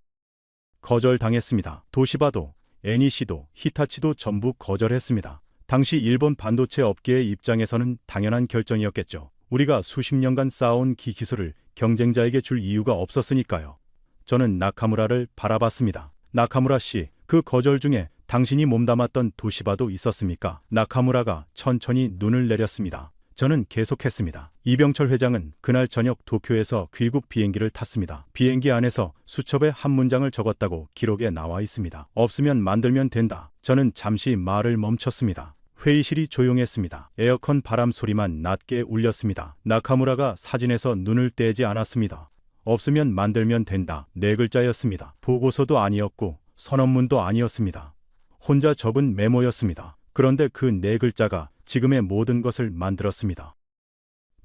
S3: 거절당했습니다. 도시바도, NEC도, 히타치도 전부 거절했습니다. 당시 일본 반도체 업계의 입장에서는 당연한 결정이었겠죠. 우리가 수십 년간 쌓아온 기술을 경쟁자에게 줄 이유가 없었으니까요. 저는 나카무라를 바라봤습니다. 나카무라 씨, 그 거절 중에 당신이 몸담았던 도시바도 있었습니까? 나카무라가 천천히 눈을 내렸습니다. 저는 계속했습니다. 이병철 회장은 그날 저녁 도쿄에서 귀국 비행기를 탔습니다. 비행기 안에서 수첩에 한 문장을 적었다고 기록에 나와 있습니다. 없으면 만들면 된다. 저는 잠시 말을 멈췄습니다. 회의실이 조용했습니다. 에어컨 바람 소리만 낮게 울렸습니다. 나카무라가 사진에서 눈을 떼지 않았습니다. 없으면 만들면 된다. 4글자였습니다. 보고서도 아니었고 선언문도 아니었습니다. 혼자 적은 메모였습니다. 그런데 그 4글자가 지금의 모든 것을 만들었습니다.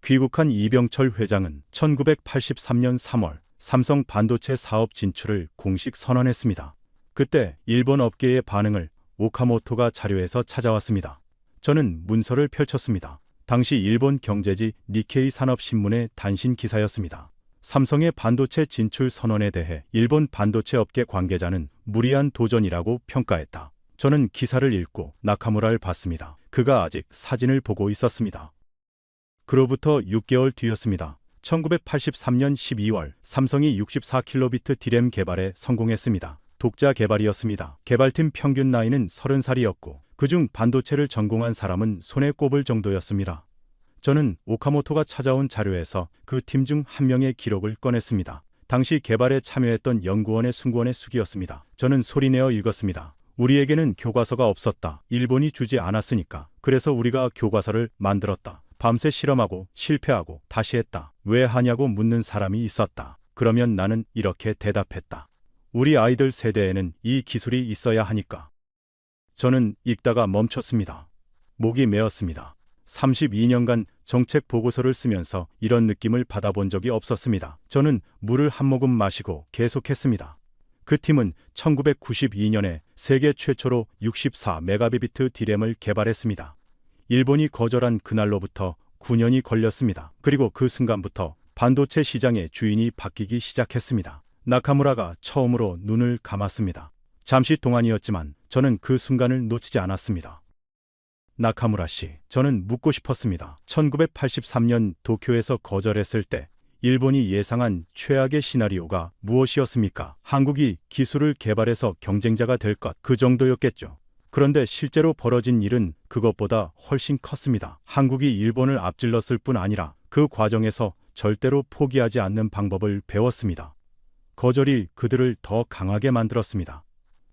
S3: 귀국한 이병철 회장은 1983년 3월 삼성 반도체 사업 진출을 공식 선언했습니다. 그때 일본 업계의 반응을 오카모토가 자료에서 찾아왔습니다. 저는 문서를 펼쳤습니다. 당시 일본 경제지 니케이 산업신문의 단신 기사였습니다. 삼성의 반도체 진출 선언에 대해 일본 반도체 업계 관계자는 무리한 도전이라고 평가했다. 저는 기사를 읽고 나카무라를 봤습니다. 그가 아직 사진을 보고 있었습니다. 그로부터 6개월 뒤였습니다. 1983년 12월 삼성이 64킬로비트 D램 개발에 성공했습니다. 독자 개발이었습니다. 개발팀 평균 나이는 30살이었고 그중 반도체를 전공한 사람은 손에 꼽을 정도였습니다. 저는 오카모토가 찾아온 자료에서 그 팀 중 한 명의 기록을 꺼냈습니다. 당시 개발에 참여했던 연구원의 승무원의 수기였습니다. 저는 소리내어 읽었습니다. 우리에게는 교과서가 없었다. 일본이 주지 않았으니까. 그래서 우리가 교과서를 만들었다. 밤새 실험하고 실패하고 다시 했다. 왜 하냐고 묻는 사람이 있었다. 그러면 나는 이렇게 대답했다. 우리 아이들 세대에는 이 기술이 있어야 하니까. 저는 읽다가 멈췄습니다. 목이 메었습니다. 32년간 정책 보고서를 쓰면서 이런 느낌을 받아본 적이 없었습니다. 저는 물을 한 모금 마시고 계속했습니다. 그 팀은 1992년에 세계 최초로 64메가비트 D램을 개발했습니다. 일본이 거절한 그날로부터 9년이 걸렸습니다. 그리고 그 순간부터 반도체 시장의 주인이 바뀌기 시작했습니다. 나카무라가 처음으로 눈을 감았습니다. 잠시 동안이었지만 저는 그 순간을 놓치지 않았습니다. 나카무라 씨, 저는 묻고 싶었습니다. 1983년 도쿄에서 거절했을 때 일본이 예상한 최악의 시나리오가 무엇이었습니까? 한국이 기술을 개발해서 경쟁자가 될 것, 그 정도였겠죠. 그런데 실제로 벌어진 일은 그것보다 훨씬 컸습니다. 한국이 일본을 앞질렀을 뿐 아니라 그 과정에서 절대로 포기하지 않는 방법을 배웠습니다. 거절이 그들을 더 강하게 만들었습니다.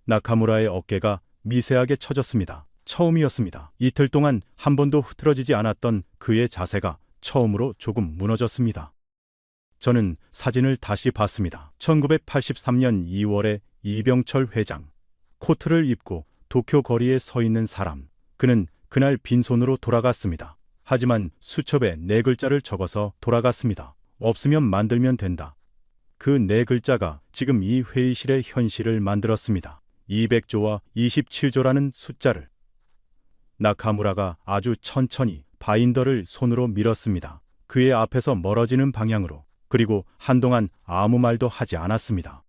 S3: 나카무라의 어깨가 미세하게 처졌습니다. 처음이었습니다. 이틀 동안 한 번도 흐트러지지 않았던 그의 자세가 처음으로 조금 무너졌습니다. 저는 사진을 다시 봤습니다. 1983년 2월에 이병철 회장. 코트를 입고 도쿄 거리에 서 있는 사람. 그는 그날 빈손으로 돌아갔습니다. 하지만 수첩에 4글자를 적어서 돌아갔습니다. 없으면 만들면 된다. 그 4글자가 지금 이 회의실의 현실을 만들었습니다. 200조와 27조라는 숫자를. 나카무라가 아주 천천히 바인더를 손으로 밀었습니다. 그의 앞에서 멀어지는 방향으로. 그리고 한동안 아무 말도 하지 않았습니다.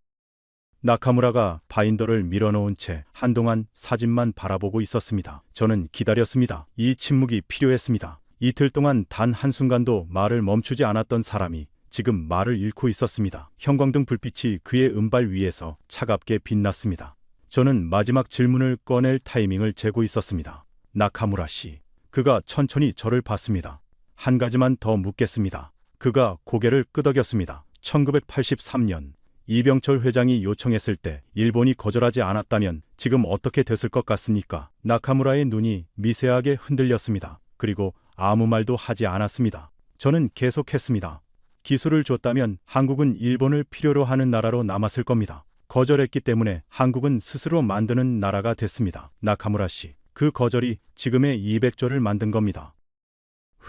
S3: 나카무라가 바인더를 밀어놓은 채 한동안 사진만 바라보고 있었습니다. 저는 기다렸습니다. 이 침묵이 필요했습니다. 이틀 동안 단 한순간도 말을 멈추지 않았던 사람이 지금 말을 잃고 있었습니다. 형광등 불빛이 그의 은발 위에서 차갑게 빛났습니다. 저는 마지막 질문을 꺼낼 타이밍을 재고 있었습니다. 나카무라 씨. 그가 천천히 저를 봤습니다. 한 가지만 더 묻겠습니다. 그가 고개를 끄덕였습니다. 1983년 이병철 회장이 요청했을 때 일본이 거절하지 않았다면 지금 어떻게 됐을 것 같습니까? 나카무라의 눈이 미세하게 흔들렸습니다. 그리고 아무 말도 하지 않았습니다. 저는 계속했습니다. 기술을 줬다면 한국은 일본을 필요로 하는 나라로 남았을 겁니다. 거절했기 때문에 한국은 스스로 만드는 나라가 됐습니다. 나카무라 씨, 그 거절이 지금의 200조를 만든 겁니다.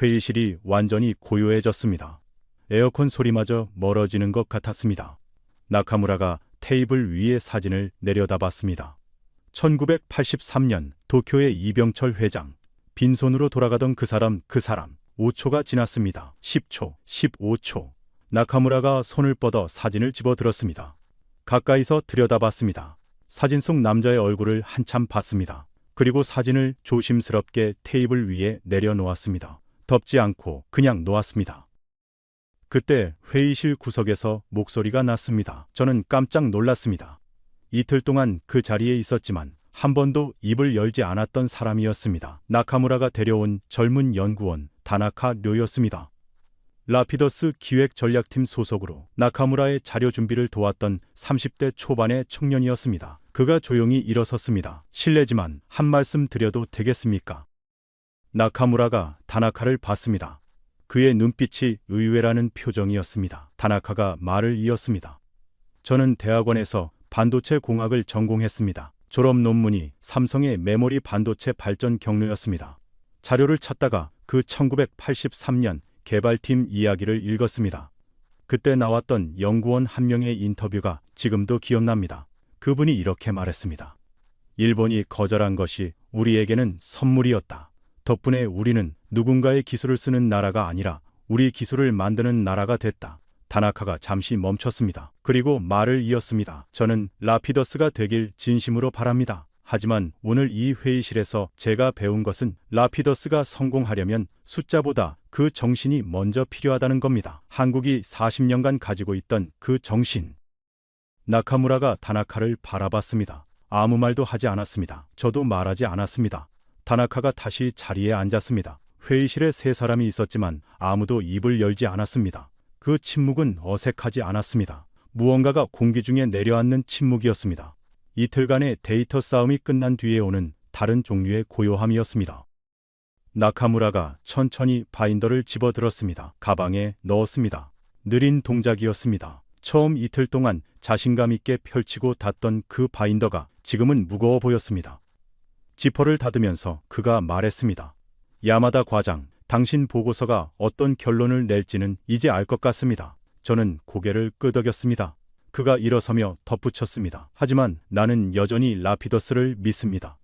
S3: 회의실이 완전히 고요해졌습니다. 에어컨 소리마저 멀어지는 것 같았습니다. 나카무라가 테이블 위의 사진을 내려다봤습니다. 1983년 도쿄의 이병철 회장. 빈손으로 돌아가던 그 사람. 5초가 지났습니다. 10초, 15초. 나카무라가 손을 뻗어 사진을 집어들었습니다. 가까이서 들여다봤습니다. 사진 속 남자의 얼굴을 한참 봤습니다. 그리고 사진을 조심스럽게 테이블 위에 내려놓았습니다. 덮지 않고 그냥 놓았습니다. 그때 회의실 구석에서 목소리가 났습니다. 저는 깜짝 놀랐습니다. 이틀 동안 그 자리에 있었지만 한 번도 입을 열지 않았던 사람이었습니다. 나카무라가 데려온 젊은 연구원 다나카 료였습니다. 라피더스 기획전략팀 소속으로 나카무라의 자료 준비를 도왔던 30대 초반의 청년이었습니다. 그가 조용히 일어섰습니다. 실례지만 한 말씀 드려도 되겠습니까? 나카무라가 다나카를 봤습니다. 그의 눈빛이 의외라는 표정이었습니다. 다나카가 말을 이었습니다. 저는 대학원에서 반도체 공학을 전공했습니다. 졸업 논문이 삼성의 메모리 반도체 발전 경로였습니다. 자료를 찾다가 그 1983년 개발팀 이야기를 읽었습니다. 그때 나왔던 연구원 한 명의 인터뷰가 지금도 기억납니다. 그분이 이렇게 말했습니다. 일본이 거절한 것이 우리에게는 선물이었다. 덕분에 우리는 누군가의 기술을 쓰는 나라가 아니라 우리 기술을 만드는 나라가 됐다. 다나카가 잠시 멈췄습니다. 그리고 말을 이었습니다. 저는 라피더스가 되길 진심으로 바랍니다. 하지만 오늘 이 회의실에서 제가 배운 것은 라피더스가 성공하려면 숫자보다 그 정신이 먼저 필요하다는 겁니다. 한국이 40년간 가지고 있던 그 정신. 나카무라가 다나카를 바라봤습니다. 아무 말도 하지 않았습니다. 저도 말하지 않았습니다. 다나카가 다시 자리에 앉았습니다. 회의실에 3사람이 있었지만 아무도 입을 열지 않았습니다. 그 침묵은 어색하지 않았습니다. 무언가가 공기 중에 내려앉는 침묵이었습니다. 이틀간의 데이터 싸움이 끝난 뒤에 오는 다른 종류의 고요함이었습니다. 나카무라가 천천히 바인더를 집어들었습니다. 가방에 넣었습니다. 느린 동작이었습니다. 처음 이틀 동안 자신감 있게 펼치고 닫던 그 바인더가 지금은 무거워 보였습니다. 지퍼를 닫으면서 그가 말했습니다. 야마다 과장, 당신 보고서가 어떤 결론을 낼지는 이제 알 것 같습니다. 저는 고개를 끄덕였습니다. 그가 일어서며 덧붙였습니다. 하지만 나는 여전히 라피더스를 믿습니다.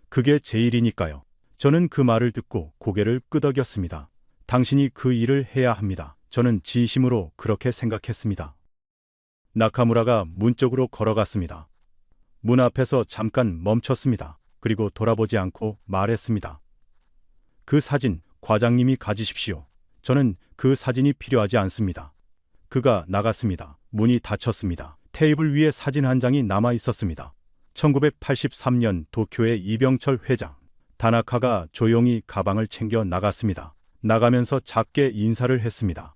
S3: 그게 제 일이니까요. 저는 그 말을 듣고 고개를 끄덕였습니다. 당신이 그 일을 해야 합니다. 저는 진심으로 그렇게 생각했습니다. 나카무라가 문 쪽으로 걸어갔습니다. 문 앞에서 잠깐 멈췄습니다. 그리고 돌아보지 않고 말했습니다. 그 사진 과장님이 가지십시오. 저는 그 사진이 필요하지 않습니다. 그가 나갔습니다. 문이 닫혔습니다. 테이블 위에 사진 한 장이 남아 있었습니다. 1983년 도쿄의 이병철 회장. 다나카가 조용히 가방을 챙겨 나갔습니다. 나가면서 작게 인사를 했습니다.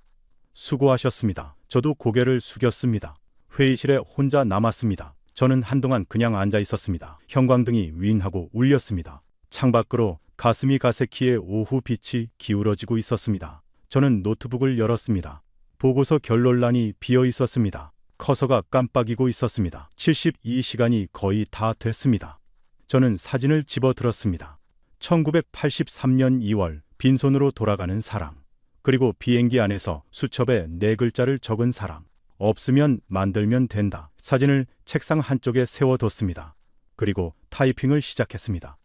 S3: 수고하셨습니다. 저도 고개를 숙였습니다. 회의실에 혼자 남았습니다. 저는 한동안 그냥 앉아 있었습니다. 형광등이 윈하고 울렸습니다. 창밖으로 가슴이 가세키에 오후 빛이 기울어지고 있었습니다. 저는 노트북을 열었습니다. 보고서 결론란이 비어 있었습니다. 커서가 깜빡이고 있었습니다. 72시간이 거의 다 됐습니다. 저는 사진을 집어들었습니다. 1983년 2월 빈손으로 돌아가는 사랑. 그리고 비행기 안에서 수첩에 4글자를 적은 사랑. 없으면 만들면 된다. 사진을 책상 한쪽에 세워뒀습니다. 그리고 타이핑을 시작했습니다.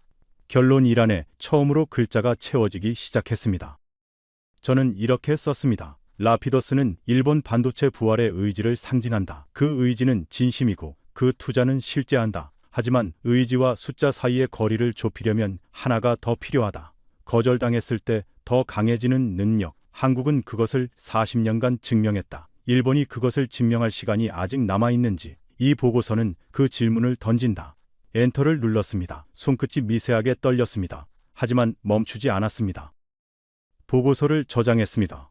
S3: 결론 1안에 처음으로 글자가 채워지기 시작했습니다. 저는 이렇게 썼습니다. 라피더스는 일본 반도체 부활의 의지를 상징한다. 그 의지는 진심이고 그 투자는 실제한다. 하지만 의지와 숫자 사이의 거리를 좁히려면 하나가 더 필요하다. 거절당했을 때 더 강해지는 능력. 한국은 그것을 40년간 증명했다. 일본이 그것을 증명할 시간이 아직 남아있는지 이 보고서는 그 질문을 던진다. 엔터를 눌렀습니다. 손끝이 미세하게 떨렸습니다. 하지만 멈추지 않았습니다. 보고서를 저장했습니다.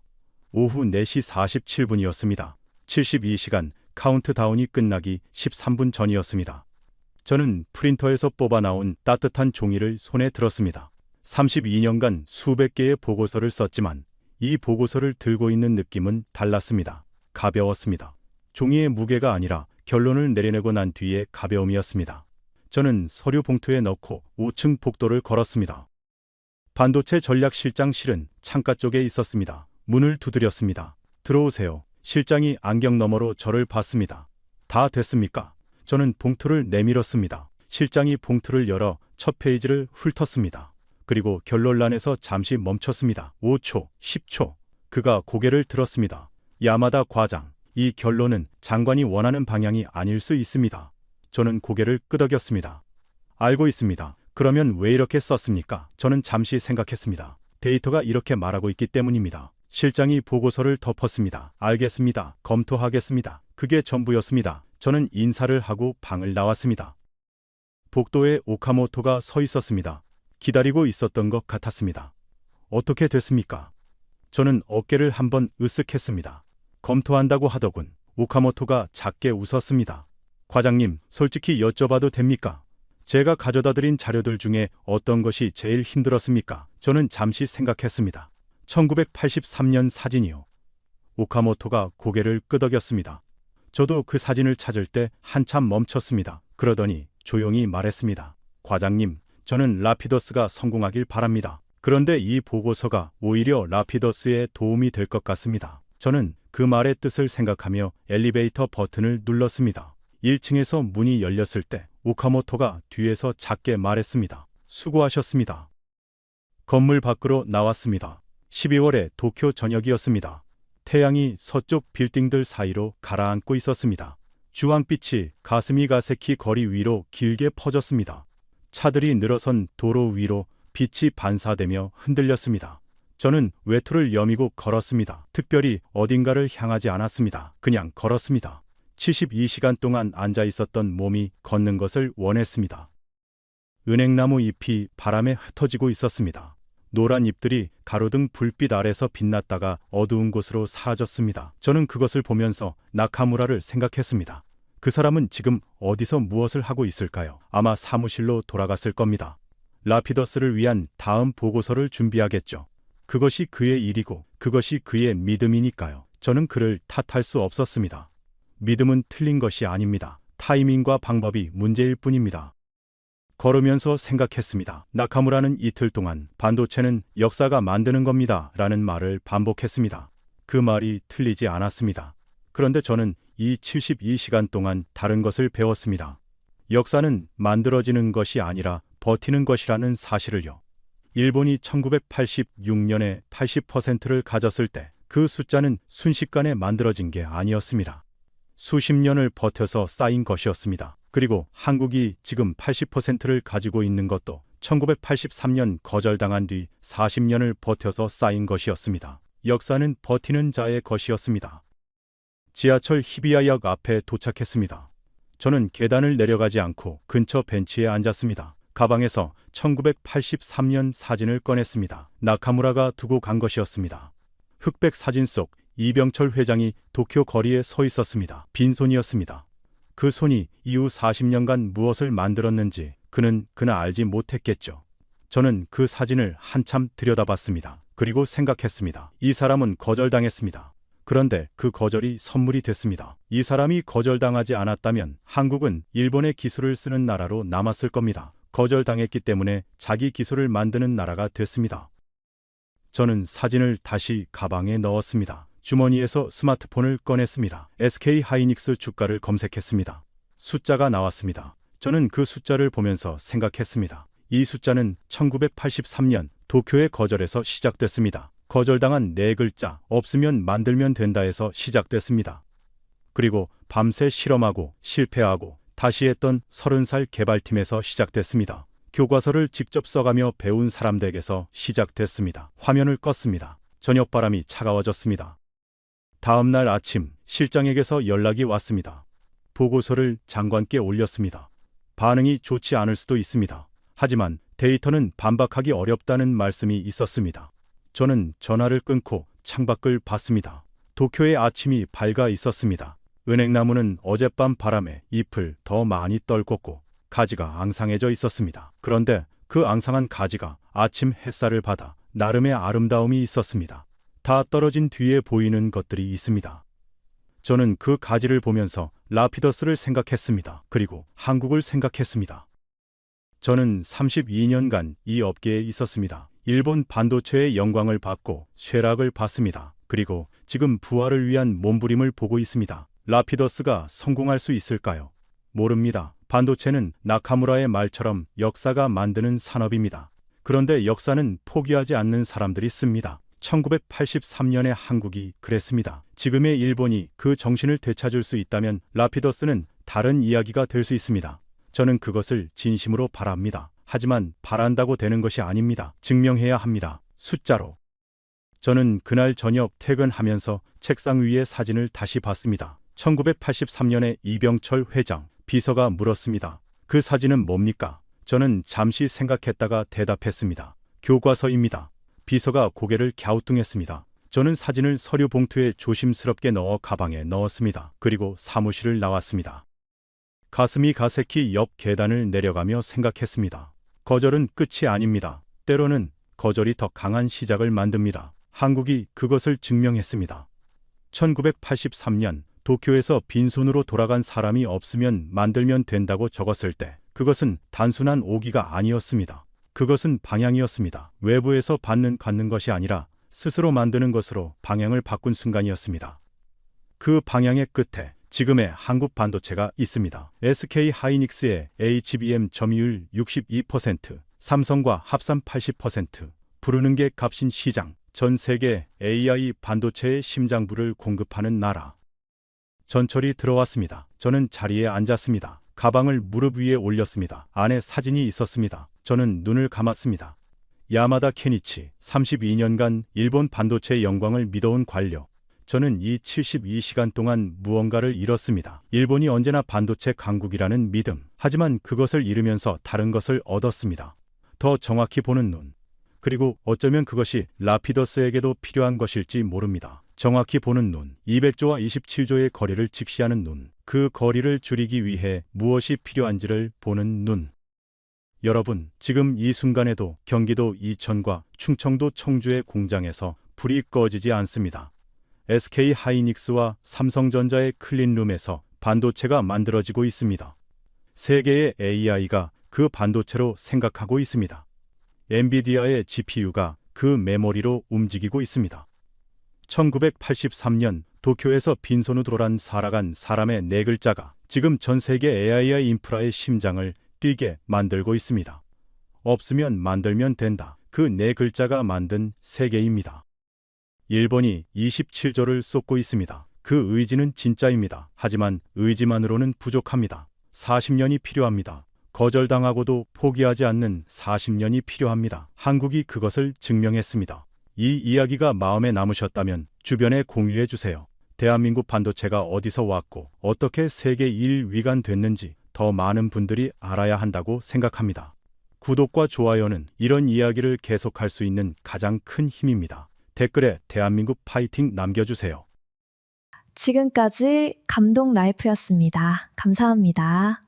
S3: 오후 4시 47분이었습니다. 72시간 카운트다운이 끝나기 13분 전이었습니다. 저는 프린터에서 뽑아 나온 따뜻한 종이를 손에 들었습니다. 32년간 수백 개의 보고서를 썼지만 이 보고서를 들고 있는 느낌은 달랐습니다. 가벼웠습니다. 종이의 무게가 아니라 결론을 내려내고 난 뒤의 가벼움이었습니다. 저는 서류 봉투에 넣고 5층 복도를 걸었습니다. 반도체 전략실장실은 창가 쪽에 있었습니다. 문을 두드렸습니다. 들어오세요. 실장이 안경 너머로 저를 봤습니다. 다 됐습니까? 저는 봉투를 내밀었습니다. 실장이 봉투를 열어 첫 페이지를 훑었습니다. 그리고 결론란에서 잠시 멈췄습니다. 5초, 10초. 그가 고개를 들었습니다. 야마다 과장, 이 결론은 장관이 원하는 방향이 아닐 수 있습니다. 저는 고개를 끄덕였습니다. 알고 있습니다. 그러면 왜 이렇게 썼습니까? 저는 잠시 생각했습니다. 데이터가 이렇게 말하고 있기 때문입니다. 실장이 보고서를 덮었습니다. 알겠습니다. 검토하겠습니다. 그게 전부였습니다. 저는 인사를 하고 방을 나왔습니다. 복도에 오카모토가 서 있었습니다. 기다리고 있었던 것 같았습니다. 어떻게 됐습니까? 저는 어깨를 한번 으쓱했습니다. 검토한다고 하더군. 오카모토가 작게 웃었습니다. 과장님, 솔직히 여쭤봐도 됩니까? 제가 가져다 드린 자료들 중에 어떤 것이 제일 힘들었습니까? 저는 잠시 생각했습니다. 1983년 사진이요. 오카모토가 고개를 끄덕였습니다. 저도 그 사진을 찾을 때 한참 멈췄습니다. 그러더니 조용히 말했습니다. 과장님, 저는 라피더스가 성공하길 바랍니다. 그런데 이 보고서가 오히려 라피더스에 도움이 될 것 같습니다. 저는 그 말의 뜻을 생각하며 엘리베이터 버튼을 눌렀습니다. 1층에서 문이 열렸을 때 오카모토가 뒤에서 작게 말했습니다. 수고하셨습니다. 건물 밖으로 나왔습니다. 12월의 도쿄 저녁이었습니다. 태양이 서쪽 빌딩들 사이로 가라앉고 있었습니다. 주황빛이 가스미가세키 거리 위로 길게 퍼졌습니다. 차들이 늘어선 도로 위로 빛이 반사되며 흔들렸습니다. 저는 외투를 여미고 걸었습니다. 특별히 어딘가를 향하지 않았습니다. 그냥 걸었습니다. 72시간 동안 앉아 있었던 몸이 걷는 것을 원했습니다. 은행나무 잎이 바람에 흩어지고 있었습니다. 노란 잎들이 가로등 불빛 아래서 빛났다가 어두운 곳으로 사라졌습니다. 저는 그것을 보면서 나카무라를 생각했습니다. 그 사람은 지금 어디서 무엇을 하고 있을까요? 아마 사무실로 돌아갔을 겁니다. 라피더스를 위한 다음 보고서를 준비하겠죠. 그것이 그의 일이고 그것이 그의 믿음이니까요. 저는 그를 탓할 수 없었습니다. 믿음은 틀린 것이 아닙니다. 타이밍과 방법이 문제일 뿐입니다. 걸으면서 생각했습니다. 나카무라는 이틀 동안 반도체는 역사가 만드는 겁니다. 라는 말을 반복했습니다. 그 말이 틀리지 않았습니다. 그런데 저는 이 72시간 동안 다른 것을 배웠습니다. 역사는 만들어지는 것이 아니라 버티는 것이라는 사실을요. 일본이 1986년에 80%를 가졌을 때 그 숫자는 순식간에 만들어진 게 아니었습니다. 수십 년을 버텨서 쌓인 것이었습니다. 그리고 한국이 지금 80%를 가지고 있는 것도 1983년 거절당한 뒤 40년을 버텨서 쌓인 것이었습니다. 역사는 버티는 자의 것이었습니다. 지하철 히비야역 앞에 도착했습니다. 저는 계단을 내려가지 않고 근처 벤치에 앉았습니다. 가방에서 1983년 사진을 꺼냈습니다. 나카무라가 두고 간 것이었습니다. 흑백 사진 속 이병철 회장이 도쿄 거리에 서 있었습니다. 빈손이었습니다. 그 손이 이후 40년간 무엇을 만들었는지 그는 그나 알지 못했겠죠. 저는 그 사진을 한참 들여다봤습니다. 그리고 생각했습니다. 이 사람은 거절당했습니다. 그런데 그 거절이 선물이 됐습니다. 이 사람이 거절당하지 않았다면 한국은 일본의 기술을 쓰는 나라로 남았을 겁니다. 거절당했기 때문에 자기 기술을 만드는 나라가 됐습니다. 저는 사진을 다시 가방에 넣었습니다. 주머니에서 스마트폰을 꺼냈습니다. SK 하이닉스 주가를 검색했습니다. 숫자가 나왔습니다. 저는 그 숫자를 보면서 생각했습니다. 이 숫자는 1983년 도쿄의 거절에서 시작됐습니다. 거절당한 네 글자, 없으면 만들면 된다에서 시작됐습니다. 그리고 밤새 실험하고 실패하고 다시 했던 30살 개발팀에서 시작됐습니다. 교과서를 직접 써가며 배운 사람들에게서 시작됐습니다. 화면을 껐습니다. 저녁바람이 차가워졌습니다. 다음 날 아침 실장에게서 연락이 왔습니다. 보고서를 장관께 올렸습니다. 반응이 좋지 않을 수도 있습니다. 하지만 데이터는 반박하기 어렵다는 말씀이 있었습니다. 저는 전화를 끊고 창밖을 봤습니다. 도쿄의 아침이 밝아 있었습니다. 은행나무는 어젯밤 바람에 잎을 더 많이 떨궜고 가지가 앙상해져 있었습니다. 그런데 그 앙상한 가지가 아침 햇살을 받아 나름의 아름다움이 있었습니다. 다 떨어진 뒤에 보이는 것들이 있습니다. 저는 그 가지를 보면서 라피더스를 생각했습니다. 그리고 한국을 생각했습니다. 저는 32년간 이 업계에 있었습니다. 일본 반도체의 영광을 받고 쇠락을 봤습니다. 그리고 지금 부활을 위한 몸부림을 보고 있습니다. 라피더스가 성공할 수 있을까요? 모릅니다. 반도체는 나카무라의 말처럼 역사가 만드는 산업입니다. 그런데 역사는 포기하지 않는 사람들이 씁니다. 1983년에 한국이 그랬습니다. 지금의 일본이 그 정신을 되찾을 수 있다면 라피더스는 다른 이야기가 될 수 있습니다. 저는 그것을 진심으로 바랍니다. 하지만 바란다고 되는 것이 아닙니다. 증명해야 합니다. 숫자로. 저는 그날 저녁 퇴근하면서 책상 위의 사진을 다시 봤습니다. 1983년에 이병철 회장, 비서가 물었습니다. 그 사진은 뭡니까? 저는 잠시 생각했다가 대답했습니다. 교과서입니다. 비서가 고개를 갸우뚱했습니다. 저는 사진을 서류 봉투에 조심스럽게 넣어 가방에 넣었습니다. 그리고 사무실을 나왔습니다. 가슴이 가색히 옆 계단을 내려가며 생각했습니다. 거절은 끝이 아닙니다. 때로는 거절이 더 강한 시작을 만듭니다. 한국이 그것을 증명했습니다. 1983년 도쿄에서 빈손으로 돌아간 사람이 없으면 만들면 된다고 적었을 때 그것은 단순한 오기가 아니었습니다. 그것은 방향이었습니다. 외부에서 갖는 것이 아니라 스스로 만드는 것으로 방향을 바꾼 순간이었습니다. 그 방향의 끝에 지금의 한국 반도체가 있습니다. SK 하이닉스의 HBM 점유율 62%, 삼성과 합산 80%, 부르는 게 값인 시장, 전 세계 AI 반도체의 심장부를 공급하는 나라. 전철이 들어왔습니다. 저는 자리에 앉았습니다. 가방을 무릎 위에 올렸습니다. 안에 사진이 있었습니다. 저는 눈을 감았습니다. 야마다 케니치, 32년간 일본 반도체의 영광을 믿어온 관료. 저는 이 72시간 동안 무언가를 잃었습니다. 일본이 언제나 반도체 강국이라는 믿음. 하지만 그것을 잃으면서 다른 것을 얻었습니다. 더 정확히 보는 눈. 그리고 어쩌면 그것이 라피더스에게도 필요한 것일지 모릅니다. 정확히 보는 눈. 200조와 27조의 거리를 직시하는 눈. 그 거리를 줄이기 위해 무엇이 필요한지를 보는 눈. 여러분, 지금 이 순간에도 경기도 이천과 충청도 청주의 공장에서 불이 꺼지지 않습니다. SK 하이닉스와 삼성전자의 클린룸에서 반도체가 만들어지고 있습니다. 세계의 AI가 그 반도체로 생각하고 있습니다. 엔비디아의 GPU가 그 메모리로 움직이고 있습니다. 1983년 도쿄에서 빈손으로 살아간 사람의 네 글자가 지금 전 세계 AI 인프라의 심장을 뛰게 만들고 있습니다. 없으면 만들면 된다. 그 네 글자가 만든 세계입니다. 일본이 27조를 쏟고 있습니다. 그 의지는 진짜입니다. 하지만 의지만으로는 부족합니다. 40년이 필요합니다. 거절당하고도 포기하지 않는 40년이 필요합니다. 한국이 그것을 증명했습니다. 이 이야기가 마음에 남으셨다면 주변에 공유해 주세요. 대한민국 반도체가 어디서 왔고 어떻게 세계 1위가 됐는지 더 많은 분들이 알아야 한다고 생각합니다. 구독과 좋아요는 이런 이야기를 계속할 수 있는 가장 큰 힘입니다. 댓글에 대한민국 파이팅 남겨주세요.
S2: 지금까지 감동 라이프였습니다. 감사합니다.